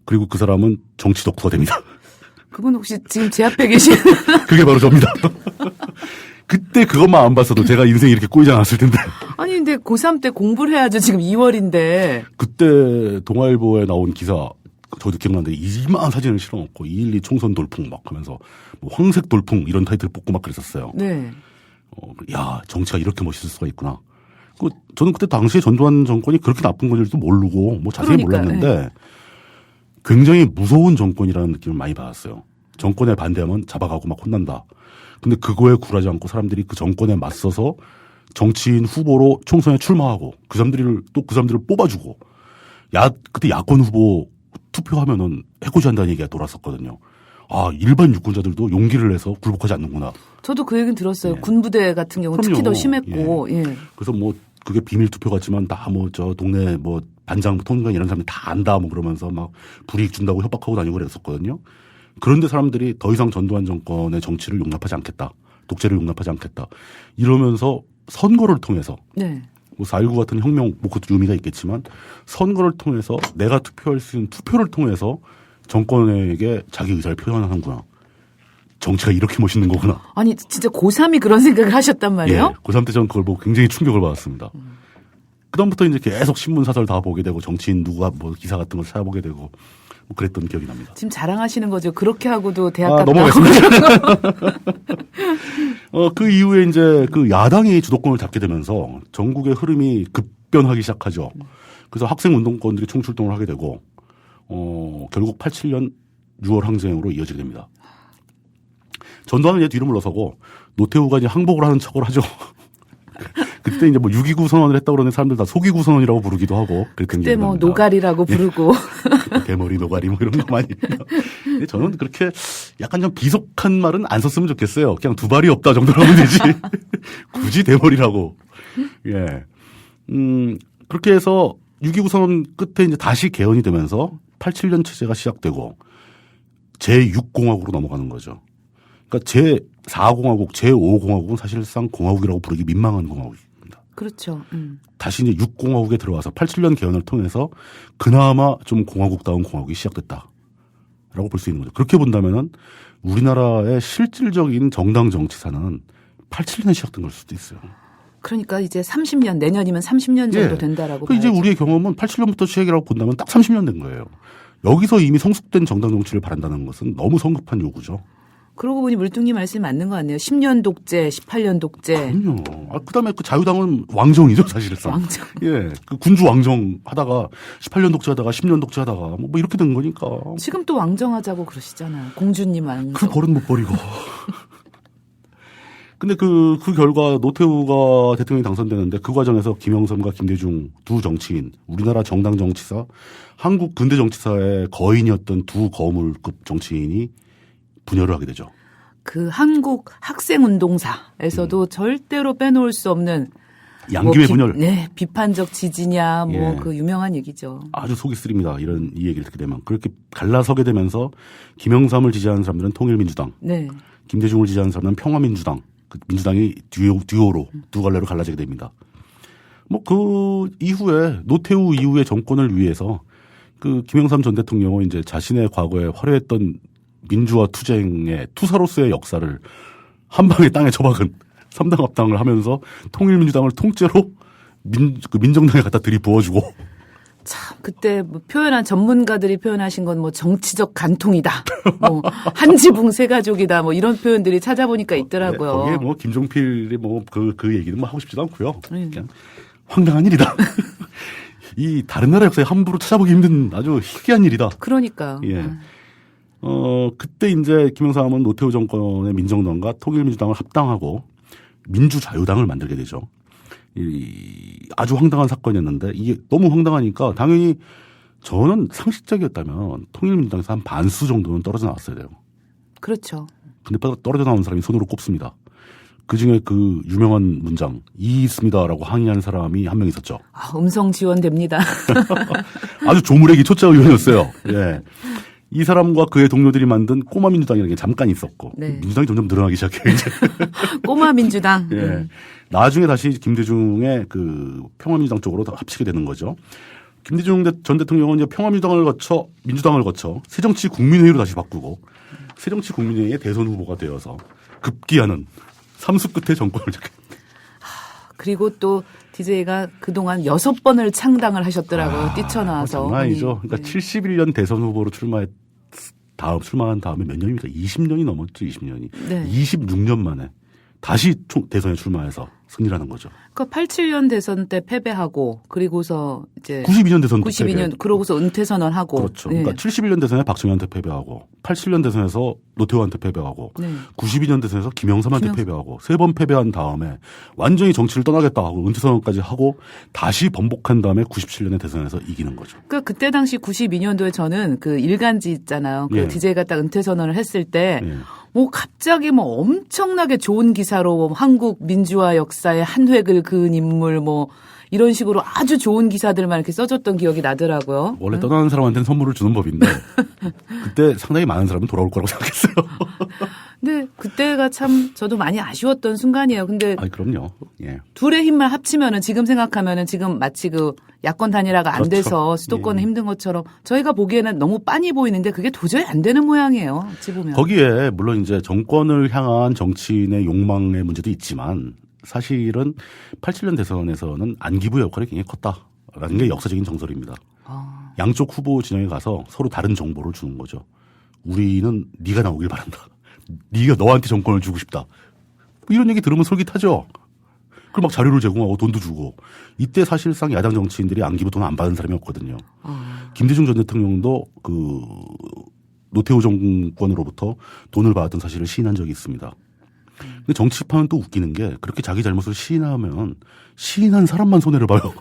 그리고 그 사람은 정치 덕후가 됩니다. 그분 혹시 지금 제 앞에 계신? 그게 바로 접니다. 그때 그것만 안 봤어도 제가 인생이 이렇게 꼬이지 않았을 텐데. 아니 근데 고3 때 공부를 해야죠. 지금 2월인데. 그때 동아일보에 나온 기사 저도 기억나는데 이만한 사진을 실어놓고 2.12 총선 돌풍 막 하면서 뭐 황색 돌풍 이런 타이틀 뽑고 막 그랬었어요. 네. 야 정치가 이렇게 멋있을 수가 있구나. 저는 그때 당시에 전두환 정권이 그렇게 나쁜 건지도 모르고 뭐 자세히 몰랐는데 네. 굉장히 무서운 정권이라는 느낌을 많이 받았어요. 정권에 반대하면 잡아가고 막 혼난다. 근데 그거에 굴하지 않고 사람들이 그 정권에 맞서서 정치인 후보로 총선에 출마하고 그 사람들을 뽑아주고 그때 야권 후보 투표하면은 해코지한다는 얘기가 돌았었거든요. 아, 일반 유권자들도 용기를 내서 굴복하지 않는구나. 저도 그 얘기는 들었어요. 예. 군부대 같은 경우는 특히 더 심했고. 예. 예. 그래서 뭐 그게 비밀 투표 같지만 다 뭐 저 동네 뭐 반장, 통장 이런 사람들 다 안다 뭐 그러면서 막 불이익 준다고 협박하고 다니고 그랬었거든요. 그런데 사람들이 더 이상 전두환 정권의 정치를 용납하지 않겠다. 독재를 용납하지 않겠다. 이러면서 선거를 통해서 네. 뭐 4.19 같은 혁명, 뭐 그것도 의미가 있겠지만 선거를 통해서 내가 투표할 수 있는 투표를 통해서 정권에게 자기 의사를 표현하는구나. 정치가 이렇게 멋있는 거구나. 아니 진짜 고3이 그런 생각을 하셨단 말이에요? 예, 고3 때 저는 그걸 보고 굉장히 충격을 받았습니다. 그다음부터 이제 계속 신문 사설 다 보게 되고 정치인 누가 뭐 기사 같은 걸 찾아보게 되고 뭐 그랬던 기억이 납니다. 지금 자랑하시는 거죠. 그렇게 하고도 대학 갔다. 넘어가겠습니다. 그 이후에 이제 그 야당이 주도권을 잡게 되면서 전국의 흐름이 급변하기 시작하죠. 그래서 학생 운동권들이 총출동을 하게 되고 결국 87년 6월 항쟁으로 이어지게 됩니다. 전두환은 이제 뒤로 물러서고 노태우가 이제 항복을 하는 척을 하죠. 그때 이제 뭐 6.29 선언을 했다고 그러는 사람들 다 속이구 선언이라고 부르기도 하고 그랬던 그때 뭐 노가리라고 부르고. 대머리 노가리 뭐 이런 거 많이. 근데 저는 그렇게 약간 좀 비속한 말은 안 썼으면 좋겠어요. 그냥 두 발이 없다 정도로 하면 되지. 굳이 대머리라고. 예. 그렇게 해서 6.29 선언 끝에 이제 다시 개헌이 되면서 87년 체제가 시작되고 제6공화국으로 넘어가는 거죠. 그러니까 제4공화국, 제5공화국은 사실상 공화국이라고 부르기 민망한 공화국입니다. 그렇죠. 다시 이제 6공화국에 들어와서 87년 개헌을 통해서 그나마 좀 공화국다운 공화국이 시작됐다라고 볼 수 있는 거죠. 그렇게 본다면은 우리나라의 실질적인 정당 정치사는 87년에 시작된 걸 수도 있어요. 그러니까 이제 30년, 내년이면 30년 정도 예. 된다라고 그러니까 이제 봐야죠. 우리의 경험은 87년부터 시작이라고 본다면 딱 30년 된 거예요. 여기서 이미 성숙된 정당 정치를 바란다는 것은 너무 성급한 요구죠. 그러고 보니 물뚱님 말씀이 맞는 것 같네요. 10년 독재, 18년 독재. 그럼요. 그다음에 그 자유당은 왕정이죠, 사실상. 왕정. 예. 그 군주 왕정 하다가 18년 독재하다가 10년 독재하다가 뭐 이렇게 된 거니까. 지금 또 왕정하자고 그러시잖아요. 공주님 왕정. 그 버릇 못 버리고. 근데 그 결과 노태우가 대통령이 당선되는데 그 과정에서 김영삼과 김대중 두 정치인, 우리나라 정당 정치사, 한국 근대 정치사의 거인이었던 두 거물급 정치인이 분열을 하게 되죠. 그 한국 학생운동사에서도 절대로 빼놓을 수 없는 양김의 분열. 네, 비판적 지지냐, 뭐 예. 그 유명한 얘기죠. 아주 속이 쓰립니다. 이 얘기를 듣게 되면. 그렇게 갈라서게 되면서 김영삼을 지지하는 사람들은 통일민주당, 네. 김대중을 지지하는 사람들은 평화민주당, 그 민주당이 듀오로 두 갈래로 갈라지게 됩니다. 뭐 그 이후에 노태우 이후의 정권을 위해서 그 김영삼 전 대통령은 이제 자신의 과거에 화려했던 민주화 투쟁의 투사로서의 역사를 한 방에 땅에 처박은 3당 합당을 하면서 통일민주당을 통째로 민정당에 갖다 들이부어주고. 참 그때 뭐 표현한 전문가들이 표현하신 건 뭐 정치적 간통이다, 뭐 한지붕 세 가족이다, 뭐 이런 표현들이 찾아보니까 있더라고요. 네, 거기에 뭐 김종필이 뭐 그 얘기는 뭐 하고 싶지도 않고요. 그냥 황당한 일이다. 이 다른 나라 역사에 함부로 찾아보기 힘든 아주 희귀한 일이다. 그러니까. 예. 그때 이제 김영삼은 노태우 정권의 민정당과 통일민주당을 합당하고 민주자유당을 만들게 되죠. 아주 황당한 사건이었는데 이게 너무 황당하니까 당연히 저는 상식적이었다면 통일민주당에서 한 반수 정도는 떨어져 나왔어야 돼요. 그렇죠. 근데 떨어져 나온 사람이 손으로 꼽습니다. 그 중에 그 유명한 문장, 이 있습니다라고 항의하는 사람이 한 명 있었죠. 아, 음성 지원됩니다. 아주 조물애기 초짜 의원이었어요. 예. 이 사람과 그의 동료들이 만든 꼬마 민주당이라는 게 잠깐 있었고, 네. 민주당이 점점 늘어나기 시작해요, 이제. 꼬마 민주당. 예. 나중에 다시 김대중의 그 평화민주당 쪽으로 합치게 되는 거죠. 김대중 전 대통령은 이제 평화민주당을 거쳐 민주당을 거쳐 새정치국민회의로 다시 바꾸고 새정치국민회의의 대선 후보가 되어서 급기야는 삼수 끝에 정권을 잡게 됩니다. 그리고 또 DJ가 그동안 6번을 창당을 하셨더라고요. 뛰쳐나와서. 장난 아니죠. 그러니까 네. 71년 대선 후보로 출마한 다음에 몇 년입니까? 20년이 넘었죠, 20년이. 네. 26년 만에 다시 대선에 출마해서 승리를 하는 거죠. 그러니까 87년 대선 때 패배하고 그리고서 이제 92년 대선도 92년 패배. 그러고서 은퇴 선언하고 그렇죠. 네. 그러니까 71년 대선에 박정희한테 패배하고 87년 대선에서 노태우한테 패배하고 네. 92년 대선에서 김영삼한테 패배하고 3번 패배한 다음에 완전히 정치를 떠나겠다 하고 은퇴 선언까지 하고 다시 번복한 다음에 97년에 대선에서 이기는 거죠. 그러니까 그때 당시 92년도에 저는 그 일간지 있잖아요. 그 예. DJ가 딱 은퇴 선언을 했을 때 예. 뭐 갑자기 뭐 엄청나게 좋은 기사로 한국 민주화 역사의 한 획을 그은 인물 뭐 이런 식으로 아주 좋은 기사들만 이렇게 써줬던 기억이 나더라고요. 원래 떠나는 사람한테는 선물을 주는 법인데 그때 상당히 많은 사람은 돌아올 거라고 생각했어요. 근데 그때가 참 저도 많이 아쉬웠던 순간이에요. 근데 아니 그럼요. 예. 둘의 힘만 합치면은 지금 생각하면은 지금 마치 그 야권 단일화가 안 그렇죠. 돼서 수도권은 예. 힘든 것처럼 저희가 보기에는 너무 빤히 보이는데 그게 도저히 안 되는 모양이에요. 어찌 보면. 거기에 물론 이제 정권을 향한 정치인의 욕망의 문제도 있지만 사실은 87년 대선에서는 안기부의 역할이 굉장히 컸다라는 게 역사적인 정설입니다. 아, 양쪽 후보 진영에 가서 서로 다른 정보를 주는 거죠. 우리는 네가 나오길 바란다. 네가 너한테 정권을 주고 싶다. 뭐 이런 얘기 들으면 솔깃하죠. 그리고 막 자료를 제공하고 돈도 주고. 이때 사실상 야당 정치인들이 안기부 돈 안 받은 사람이 없거든요. 김대중 전 대통령도 그 노태우 정권으로부터 돈을 받았던 사실을 시인한 적이 있습니다. 근데 정치판은 또 웃기는 게 그렇게 자기 잘못을 시인하면 시인한 사람만 손해를 봐요.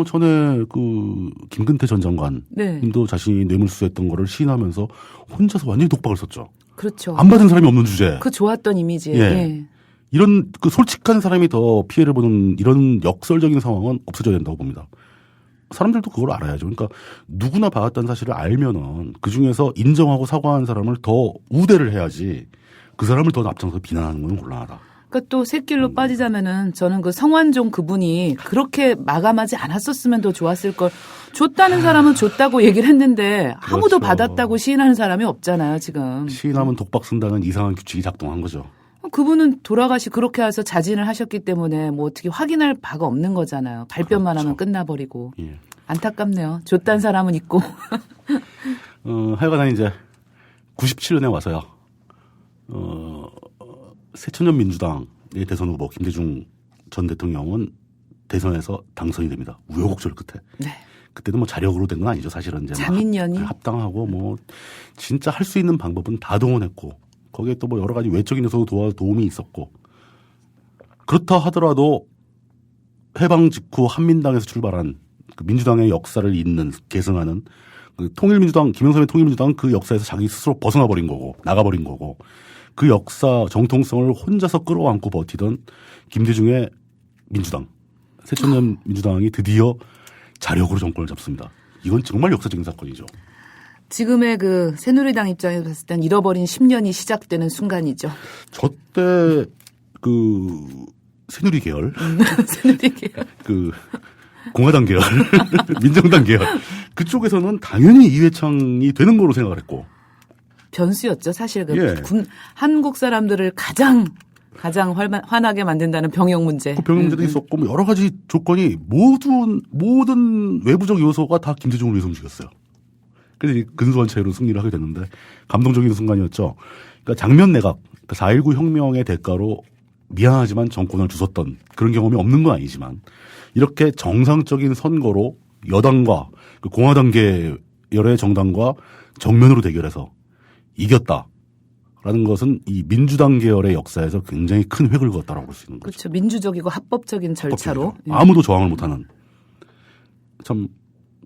전에 그 김근태 전 장관님도 네. 자신이 뇌물수수했던 거를 시인하면서 혼자서 완전히 독박을 썼죠. 그렇죠. 안 받은 사람이 없는 주제. 그 좋았던 이미지. 예. 예. 이런 그 솔직한 사람이 더 피해를 보는 이런 역설적인 상황은 없어져야 된다고 봅니다. 사람들도 그걸 알아야죠. 그러니까 누구나 받았다는 사실을 알면은 그 중에서 인정하고 사과하는 사람을 더 우대를 해야지 그 사람을 더 앞장서 비난하는 건 곤란하다. 그러니까 또 새길로 빠지자면은 저는 그 성완종 그분이 그렇게 마감하지 않았었으면 더 좋았을 걸. 줬다는 사람은 줬다고 얘기를 했는데 아무도 그렇죠. 받았다고 시인하는 사람이 없잖아요, 지금. 시인하면 독박 쓴다는 이상한 규칙이 작동한 거죠. 그분은 그렇게 해서 자진을 하셨기 때문에 뭐 어떻게 확인할 바가 없는 거잖아요. 발뺌만 그렇죠. 하면 끝나버리고. 예. 안타깝네요. 줬단 사람은 있고. 하여간 이제 97년에 와서요. 새천년 민주당의 대선 후보 김대중 전 대통령은 대선에서 당선이 됩니다. 우여곡절 끝에. 네. 그때도 뭐 자력으로 된 건 아니죠. 사실은 이제 자민련이? 합당하고 뭐 진짜 할 수 있는 방법은 다 동원했고 거기에 또 뭐 여러 가지 외적인 요소도 도움이 있었고 그렇다 하더라도 해방 직후 한민당에서 출발한 그 민주당의 역사를 잇는 계승하는 그 통일민주당 김영삼의 통일민주당은 그 역사에서 자기 스스로 벗어나버린 거고 나가버린 거고 그 역사 정통성을 혼자서 끌어안고 버티던 김대중의 민주당 새천년 민주당이 드디어 자력으로 정권을 잡습니다. 이건 정말 역사적인 사건이죠. 지금의 그 새누리당 입장에서 봤을 땐 잃어버린 10년이 시작되는 순간이죠. 저때 그 새누리 계열, 새누리계열. 그 공화당 계열, 민정당 계열 그쪽에서는 당연히 이회창이 되는 거로 생각을 했고 변수였죠. 사실 그 예. 한국 사람들을 가장 화나게 만든다는 병역 문제. 그 병역 문제도 있었고 뭐 여러 가지 조건이 모든 외부적 요소가 다 김대중을 위해서 움직였어요. 그래서 근소한 차이로 승리를 하게 됐는데 감동적인 순간이었죠. 그러니까 장면 내각, 4.19 혁명의 대가로 미안하지만 정권을 주웠던 그런 경험이 없는 건 아니지만 이렇게 정상적인 선거로 여당과 그 공화당 계열의 정당과 정면으로 대결해서 이겼다라는 것은 이 민주당 계열의 역사에서 굉장히 큰 획을 그었다라고 볼 수 있는 거죠. 그렇죠. 민주적이고 합법적인 절차로. 예. 아무도 저항을 못하는 참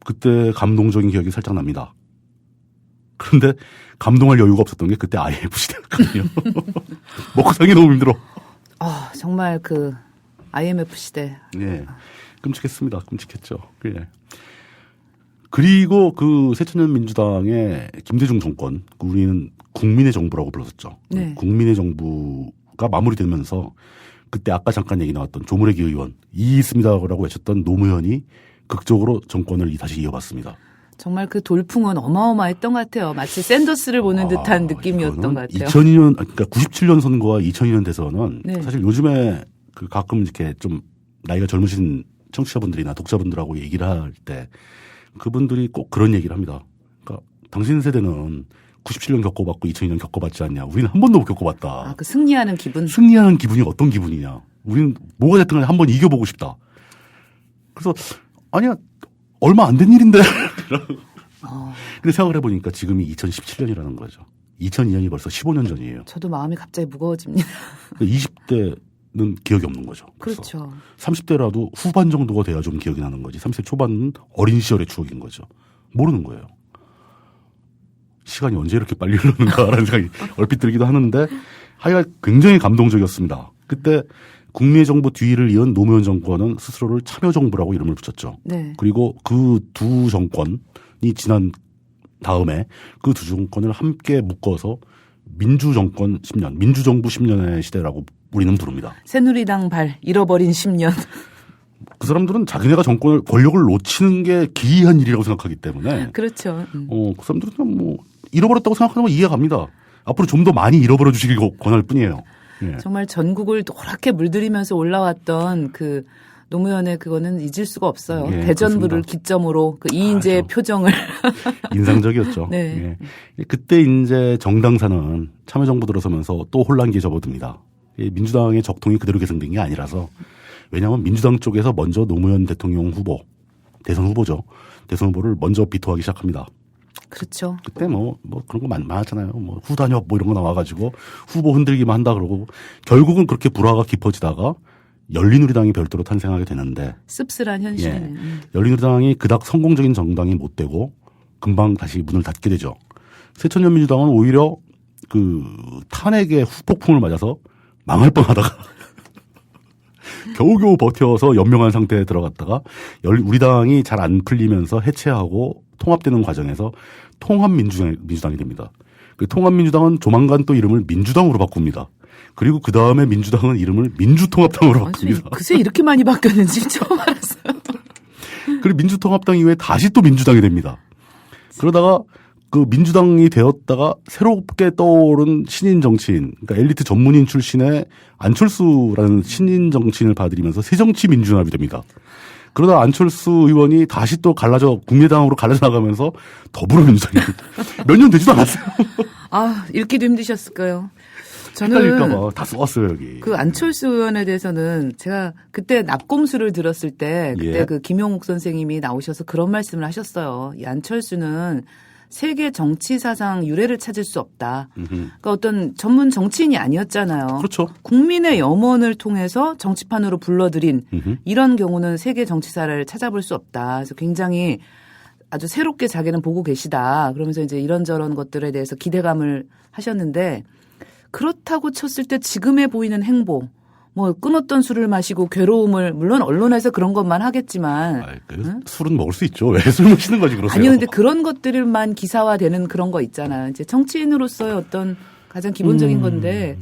그때 감동적인 기억이 살짝 납니다. 그런데 감동할 여유가 없었던 게 그때 IMF 시대였거든요. 먹고 살기 너무 힘들어. 정말 그 IMF 시대. 네. 끔찍했습니다. 끔찍했죠. 예. 그리고 그 새천년 민주당의 김대중 정권, 우리는 국민의 정부라고 불렀었죠. 네. 국민의 정부가 마무리되면서 그때 아까 잠깐 얘기 나왔던 조무래기 의원, 이의 있습니다라고 외쳤던 노무현이 극적으로 정권을 다시 이어봤습니다. 정말 그 돌풍은 어마어마했던 것 같아요. 마치 샌더스를 보는 듯한 느낌이었던 것 같아요. 2002년, 그러니까 97년 선거와 2002년 대선은 네. 사실 요즘에 그 가끔 이렇게 좀 나이가 젊으신 청취자분들이나 독자분들하고 얘기를 할 때 그분들이 꼭 그런 얘기를 합니다. 그러니까 당신 세대는 97년 겪어봤고 2002년 겪어봤지 않냐. 우리는 한 번도 못 겪어봤다. 그 승리하는 기분. 승리하는 기분이 어떤 기분이냐. 우리는 뭐가 됐든 간에 한번 이겨보고 싶다. 그래서 아니야 얼마 안 된 일인데. 근데 생각을 해보니까 지금이 2017년이라는 거죠. 2002년이 벌써 15년 전이에요. 저도 마음이 갑자기 무거워집니다. 20대는 기억이 없는 거죠. 그렇죠. 30대라도 후반 정도가 돼야 좀 기억이 나는 거지. 30대 초반은 어린 시절의 추억인 거죠. 모르는 거예요. 시간이 언제 이렇게 빨리 흐르는가라는 생각이 얼핏 들기도 하는데 하여간 굉장히 감동적이었습니다. 그때 국민의 정부 뒤를 이은 노무현 정권은 스스로를 참여정부라고 이름을 붙였죠. 네. 그리고 그 두 정권이 지난 다음에 그 두 정권을 함께 묶어서 민주정권 10년, 민주정부 10년의 시대라고 우리는 부릅니다. 새누리당 발 잃어버린 10년. 그 사람들은 자기네가 정권을 권력을 놓치는 게 기이한 일이라고 생각하기 때문에 그렇죠. 그 사람들은 그냥 뭐 잃어버렸다고 생각하는 건 이해가 갑니다. 앞으로 좀 더 많이 잃어버려 주시길 권할 뿐이에요. 예. 정말 전국을 노랗게 물들이면서 올라왔던 그 노무현의 그거는 잊을 수가 없어요. 예, 대전부를 그렇습니다. 기점으로 그 이인재의 표정을. 인상적이었죠. 네. 예. 그때 이제 정당사는 참여정부 들어서면서 또 혼란기에 접어듭니다. 민주당의 적통이 그대로 계승된 게 아니라서 왜냐하면 민주당 쪽에서 먼저 노무현 대통령 후보, 대선 후보죠. 대선 후보를 먼저 비토하기 시작합니다. 그렇죠. 그때 뭐 그런 거 많았잖아요. 뭐 후단협 뭐 이런 거 나와가지고 후보 흔들기만 한다 그러고 결국은 그렇게 불화가 깊어지다가 열린우리당이 별도로 탄생하게 되는데 씁쓸한 현실이네. 열린우리당이 그닥 성공적인 정당이 못 되고 금방 다시 문을 닫게 되죠. 새천년 민주당은 오히려 그 탄핵의 후폭풍을 맞아서 망할 뻔하다가 겨우겨우 버텨서 연명한 상태에 들어갔다가 우리당이 잘 안 풀리면서 해체하고 통합되는 과정에서 통합민주당이 됩니다. 그 통합민주당은 조만간 또 이름을 민주당으로 바꿉니다. 그리고 그 다음에 민주당은 이름을 민주통합당으로 바꿉니다. 글쎄 이렇게 많이 바뀌었는지 처음 알았어요. 그리고 민주통합당 이후에 다시 또 민주당이 됩니다. 그러다가 그 민주당이 되었다가 새롭게 떠오른 신인 정치인, 그러니까 엘리트 전문인 출신의 안철수라는 신인 정치인을 받아들이면서 새정치민주연합이 됩니다. 그러다 안철수 의원이 다시 또 국민의당으로 갈라져 나가면서 더불어민주당이 몇 년 되지도 않았어요. 읽기도 힘드셨을까요? 헷갈릴까봐 다 써왔어요, 여기. 그 안철수 의원에 대해서는 제가 그때 납꼼수를 들었을 때 그때 그 김용욱 선생님이 나오셔서 그런 말씀을 하셨어요. 이 안철수는 세계 정치 사상 유례를 찾을 수 없다. 그러니까 어떤 전문 정치인이 아니었잖아요. 그렇죠. 국민의 염원을 통해서 정치판으로 불러들인 이런 경우는 세계 정치사를 찾아볼 수 없다. 그래서 굉장히 아주 새롭게 자기는 보고 계시다. 그러면서 이제 이런저런 것들에 대해서 기대감을 하셨는데 그렇다고 쳤을 때 지금에 보이는 행보, 뭐 끊었던 술을 마시고 괴로움을 물론 언론에서 그런 것만 하겠지만 술은 먹을 수 있죠. 왜 술 마시는 거지 그러세요? 아니요, 근데 그런 것들만 기사화되는 그런 거 있잖아요. 이제 정치인으로서의 어떤 가장 기본적인 건데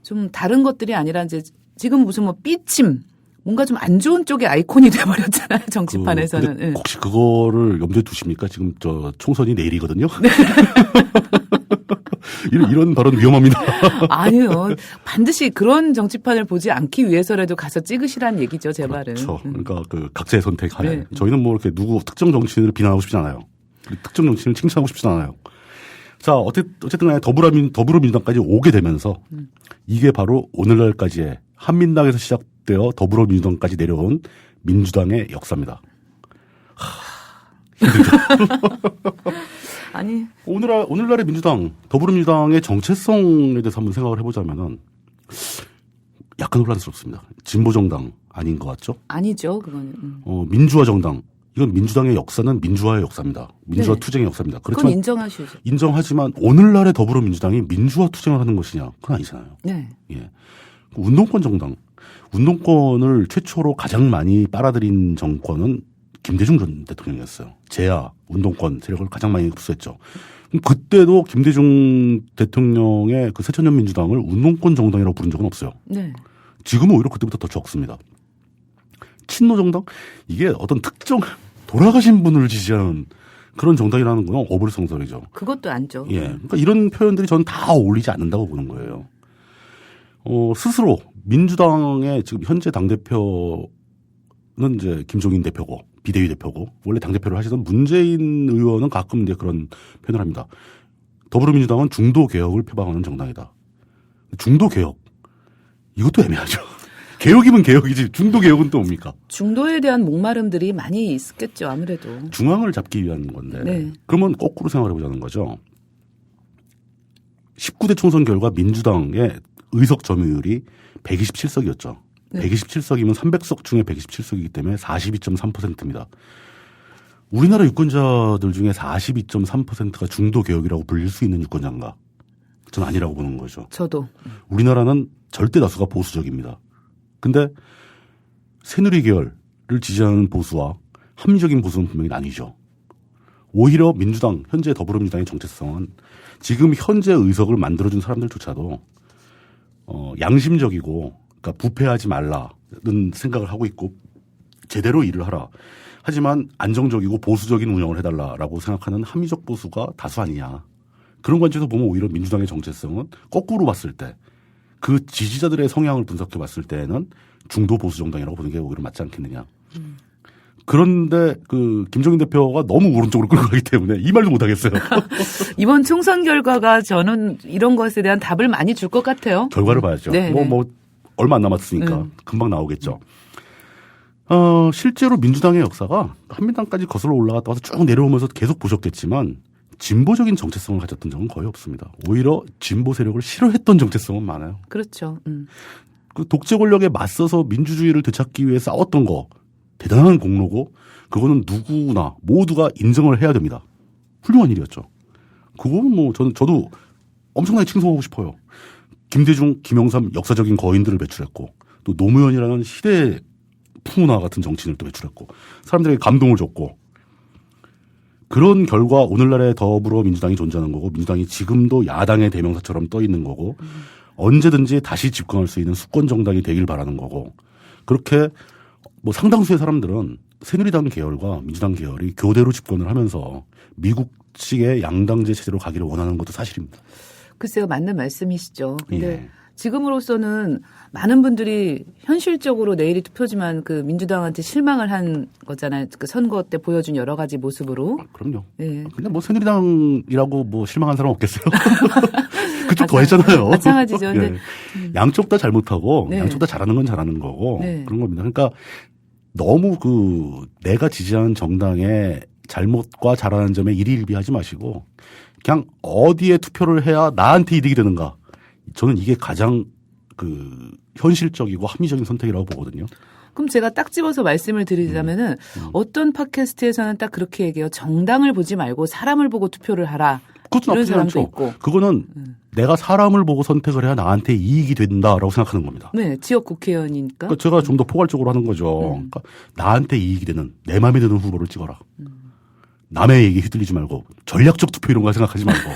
좀 다른 것들이 아니라 이제 지금 무슨 뭐 삐침 뭔가 좀 안 좋은 쪽의 아이콘이 돼버렸잖아요. 정치판에서는. 근데 혹시 그거를 염두에 두십니까? 지금 총선이 내일이거든요. 네. 이런 발언 위험합니다. 아니요. 반드시 그런 정치판을 보지 않기 위해서라도 가서 찍으시란 얘기죠, 제 말은. 그렇죠. 그러니까 그 각자의 선택하에. 네. 저희는 뭐 이렇게 특정 정치인을 비난하고 싶지 않아요. 특정 정치인을 칭찬하고 싶지 않아요. 자, 어쨌든 간에 더불어민주당까지 오게 되면서 이게 바로 오늘날까지의 한민당에서 시작되어 더불어민주당까지 내려온 민주당의 역사입니다. 힘들죠. 아니. 오늘날의 민주당, 더불어민주당의 정체성에 대해서 한번 생각을 해보자면은 약간 혼란스럽습니다. 진보정당 아닌 것 같죠? 아니죠, 그거는. 민주화 정당. 이건 민주당의 역사는 민주화의 역사입니다. 민주화 네. 투쟁의 역사입니다. 그건 그렇지만 인정하시죠. 인정하지만 오늘날의 더불어민주당이 민주화 투쟁을 하는 것이냐? 그건 아니잖아요. 네. 예. 운동권 정당. 운동권을 최초로 가장 많이 빨아들인 정권은 김대중 전 대통령이었어요. 제야 운동권 세력을 가장 많이 흡수했죠. 그때도 김대중 대통령의 그 새천년 민주당을 운동권 정당이라고 부른 적은 없어요. 네. 지금은 오히려 그때부터 더 적습니다. 친노 정당? 이게 어떤 특정 돌아가신 분을 지지하는 그런 정당이라는 건 어불성설이죠. 그것도 안죠. 예. 그러니까 이런 표현들이 저는 다 어울리지 않는다고 보는 거예요. 스스로 민주당의 지금 현재 당대표는 이제 김종인 대표고 비대위 대표고 원래 당대표를 하시던 문재인 의원은 가끔 이제 그런 표현을 합니다. 더불어민주당은 중도 개혁을 표방하는 정당이다. 중도 개혁. 이것도 애매하죠. 개혁이면 개혁이지 중도 개혁은 또 뭡니까? 중도에 대한 목마름들이 많이 있었겠죠. 아무래도. 중앙을 잡기 위한 건데. 네. 그러면 거꾸로 생각해 보자는 거죠. 19대 총선 결과 민주당의 의석 점유율이 127석이었죠. 네. 127석이면 300석 중에 127석이기 때문에 42.3%입니다. 우리나라 유권자들 중에 42.3%가 중도 개혁이라고 불릴 수 있는 유권자인가? 전 아니라고 보는 거죠. 저도. 우리나라는 절대 다수가 보수적입니다. 근데 새누리 계열을 지지하는 보수와 합리적인 보수는 분명히 나뉘죠. 오히려 민주당, 현재 더불어민주당의 정체성은 지금 현재 의석을 만들어준 사람들조차도 양심적이고 그러니까 부패하지 말라는 생각을 하고 있고 제대로 일을 하라. 하지만 안정적이고 보수적인 운영을 해달라라고 생각하는 합리적 보수가 다수 아니냐. 그런 관점에서 보면 오히려 민주당의 정체성은 거꾸로 봤을 때 그 지지자들의 성향을 분석해 봤을 때는 중도 보수 정당이라고 보는 게 오히려 맞지 않겠느냐. 그런데 그 김종인 대표가 너무 오른쪽으로 끌고 가기 때문에 이 말도 못 하겠어요. 이번 총선 결과가 저는 이런 것에 대한 답을 많이 줄 것 같아요. 결과를 봐야죠. 네, 뭐 얼마 안 남았으니까 금방 나오겠죠. 실제로 민주당의 역사가 한민당까지 거슬러 올라갔다 와서 쭉 내려오면서 계속 보셨겠지만 진보적인 정체성을 가졌던 적은 거의 없습니다. 오히려 진보 세력을 싫어했던 정체성은 많아요. 그렇죠. 그 독재 권력에 맞서서 민주주의를 되찾기 위해 싸웠던 거 대단한 공로고 그거는 누구나 모두가 인정을 해야 됩니다. 훌륭한 일이었죠. 그거는 뭐 저도 엄청나게 칭송하고 싶어요. 김대중, 김영삼 역사적인 거인들을 배출했고 또 노무현이라는 시대 풍운화 같은 정치인을 또 배출했고 사람들에게 감동을 줬고 그런 결과 오늘날의 더불어민주당이 존재하는 거고 민주당이 지금도 야당의 대명사처럼 떠 있는 거고 언제든지 다시 집권할 수 있는 수권 정당이 되길 바라는 거고 그렇게 뭐 상당수의 사람들은 새누리당 계열과 민주당 계열이 교대로 집권을 하면서 미국식의 양당제 체제로 가기를 원하는 것도 사실입니다. 글쎄요, 맞는 말씀이시죠. 근데 예. 지금으로서는 많은 분들이 현실적으로 내일이 투표지만 그 민주당한테 실망을 한 거잖아요. 그 선거 때 보여준 여러 가지 모습으로. 그럼요. 예. 근데 뭐 새누리당이라고 뭐 실망한 사람 없겠어요? 그쪽 더 했잖아요. 마찬가지죠. 근데 양쪽 다 잘못하고 네. 양쪽 다 잘하는 건 잘하는 거고 네. 그런 겁니다. 그러니까 너무 그 내가 지지하는 정당의 잘못과 잘하는 점에 일희일비하지 마시고 그냥 어디에 투표를 해야 나한테 이득이 되는가. 저는 이게 가장 그 현실적이고 합리적인 선택이라고 보거든요. 그럼 제가 딱 집어서 말씀을 드리자면은 어떤 팟캐스트에서는 딱 그렇게 얘기해요. 정당을 보지 말고 사람을 보고 투표를 하라. 그것도 이런 나쁘지 사람도 않죠. 있고. 그거는 내가 사람을 보고 선택을 해야 나한테 이익이 된다라고 생각하는 겁니다. 네, 지역 국회의원이니까. 그러니까 제가 좀 더 포괄적으로 하는 거죠. 그러니까 나한테 이익이 되는 내 마음에 드는 후보를 찍어라. 남의 얘기 휘둘리지 말고 전략적 투표 이런 거 생각하지 말고.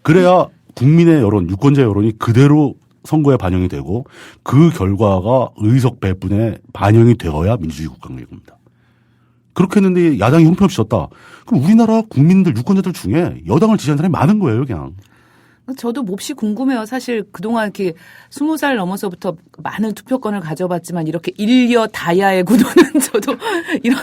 그래야 국민의 여론, 유권자 여론이 그대로 선거에 반영이 되고 그 결과가 의석 배분에 반영이 되어야 민주주의 국가인 겁니다. 그렇게 했는데 야당이 형편없이 졌다. 그럼 우리나라 국민들, 유권자들 중에 여당을 지지하는 사람이 많은 거예요, 그냥. 저도 몹시 궁금해요. 사실 그동안 이렇게 20살 넘어서부터 많은 투표권을 가져봤지만 이렇게 일여 다야의 구도는 저도 이런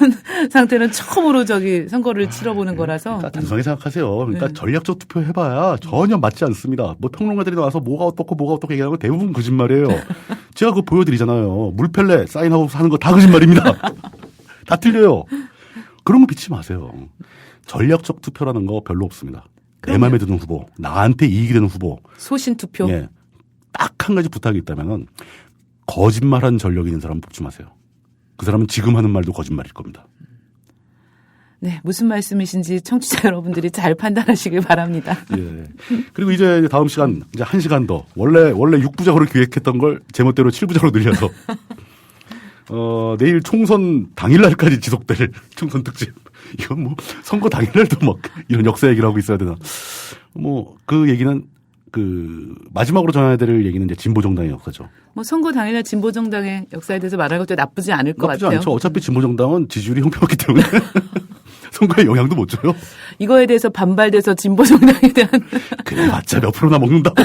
상태는 처음으로 선거를 치러보는 거라서. 그러니까 단순하게 생각하세요. 그러니까 전략적 투표 해봐야 전혀 맞지 않습니다. 뭐 평론가들이 나와서 뭐가 어떻고 얘기하는 거 대부분 거짓말이에요. 제가 그거 보여드리잖아요. 물펠레 사인하고 사는 거 다 거짓말입니다. 다 틀려요. 그런 거 믿지 마세요. 전략적 투표라는 거 별로 없습니다. 내 마음에 드는 후보, 나한테 이익이 되는 후보. 소신 투표. 예. 딱 한 가지 부탁이 있다면은 거짓말한 전력이 있는 사람은 뽑지 마세요. 그 사람은 지금 하는 말도 거짓말일 겁니다. 네, 무슨 말씀이신지 청취자 여러분들이 잘 판단하시길 바랍니다. 예. 그리고 이제 다음 시간, 이제 1시간 더. 원래 6부작으로 기획했던 걸 제멋대로 7부작으로 늘려서, 내일 총선 당일날까지 지속될 총선 특집. 이건 뭐, 선거 당일날도 막 이런 역사 얘기를 하고 있어야 되나. 뭐, 그 얘기는 마지막으로 전해야 될 얘기는 이제 진보정당의 역사죠. 뭐 선거 당일날 진보정당의 역사에 대해서 말하는 것도 나쁘지 않을 것 나쁘지 같아요. 않죠. 어차피 진보정당은 지지율이 형편없기 때문에 선거에 영향도 못 줘요. 이거에 대해서 반발돼서 진보정당에 대한 그래봤자 몇 프로나 먹는다고.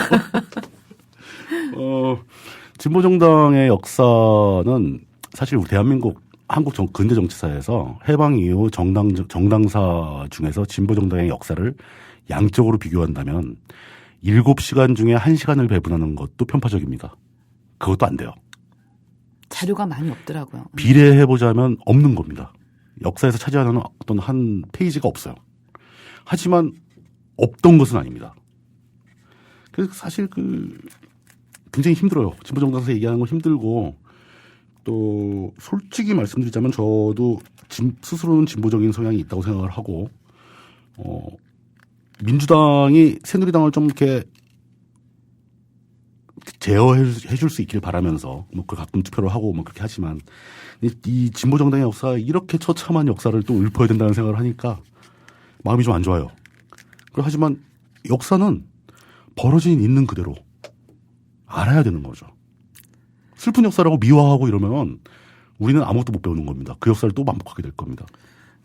진보정당의 역사는 사실 우리 대한민국 한국 근대 정치사에서 해방 이후 정당사 중에서 진보정당의 역사를 양적으로 비교한다면 7시간 중에 1시간을 배분하는 것도 편파적입니다. 그것도 안 돼요. 자료가 많이 없더라고요. 비례해보자면 없는 겁니다. 역사에서 차지하는 어떤 한 페이지가 없어요. 하지만 없던 것은 아닙니다. 그래서 사실 굉장히 힘들어요. 진보정당에서 얘기하는 건 힘들고 또 솔직히 말씀드리자면 저도 스스로는 진보적인 성향이 있다고 생각을 하고 민주당이 새누리당을 좀 이렇게 제어해 줄 수 있길 바라면서 뭐 그 가끔 투표를 하고 뭐 그렇게 하지만 이 진보 정당의 역사 이렇게 처참한 역사를 또 읊어야 된다는 생각을 하니까 마음이 좀 안 좋아요. 하지만 역사는 벌어진 있는 그대로 알아야 되는 거죠. 슬픈 역사라고 미화하고 이러면 우리는 아무것도 못 배우는 겁니다. 그 역사를 또 반복하게 될 겁니다.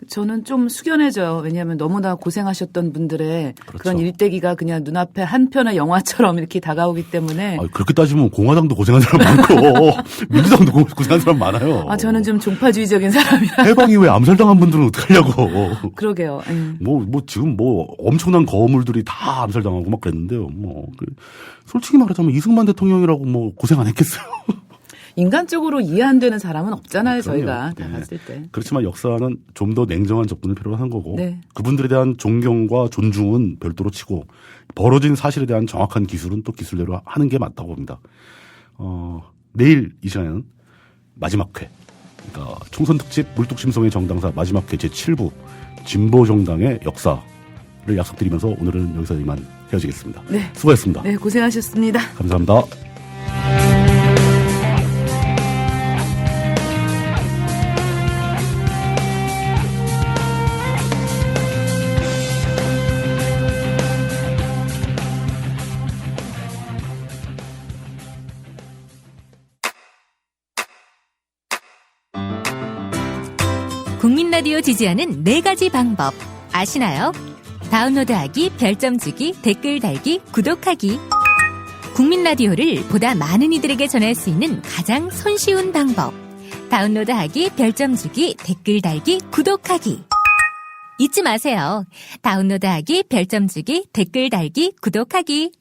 저는 좀 숙연해져요. 왜냐하면 너무나 고생하셨던 분들의 그렇죠. 그런 일대기가 그냥 눈앞에 한 편의 영화처럼 이렇게 다가오기 때문에. 그렇게 따지면 공화당도 고생한 사람 많고 민주당도 고생한 사람 많아요. 저는 좀 종파주의적인 사람이라. 해방 이후에 암살당한 분들은 어떡하려고. 그러게요. 지금 엄청난 거물들이 다 암살당하고 막 그랬는데요. 솔직히 말하자면 이승만 대통령이라고 고생 안 했겠어요. 인간적으로 이해 안 되는 사람은 없잖아요. 그럼요. 저희가 다 네. 봤을 때. 그렇지만 역사는 좀 더 냉정한 접근을 필요로 하는 거고 네. 그분들에 대한 존경과 존중은 별도로 치고 벌어진 사실에 대한 정확한 기술은 또 기술대로 하는 게 맞다고 봅니다. 내일 이 시간에는 마지막 회, 그러니까 총선 특집 물뚝심송의 정당사 마지막 회 제7부 진보정당의 역사를 약속드리면서 오늘은 여기서 이만 헤어지겠습니다. 네. 수고하셨습니다. 네, 고생하셨습니다. 감사합니다. 국민 라디오 지지하는 4가지 방법 아시나요? 다운로드하기, 별점 주기, 댓글 달기, 구독하기. 국민 라디오를 보다 많은 이들에게 전할 수 있는 가장 손쉬운 방법. 다운로드하기, 별점 주기, 댓글 달기, 구독하기. 잊지 마세요. 다운로드하기, 별점 주기, 댓글 달기, 구독하기.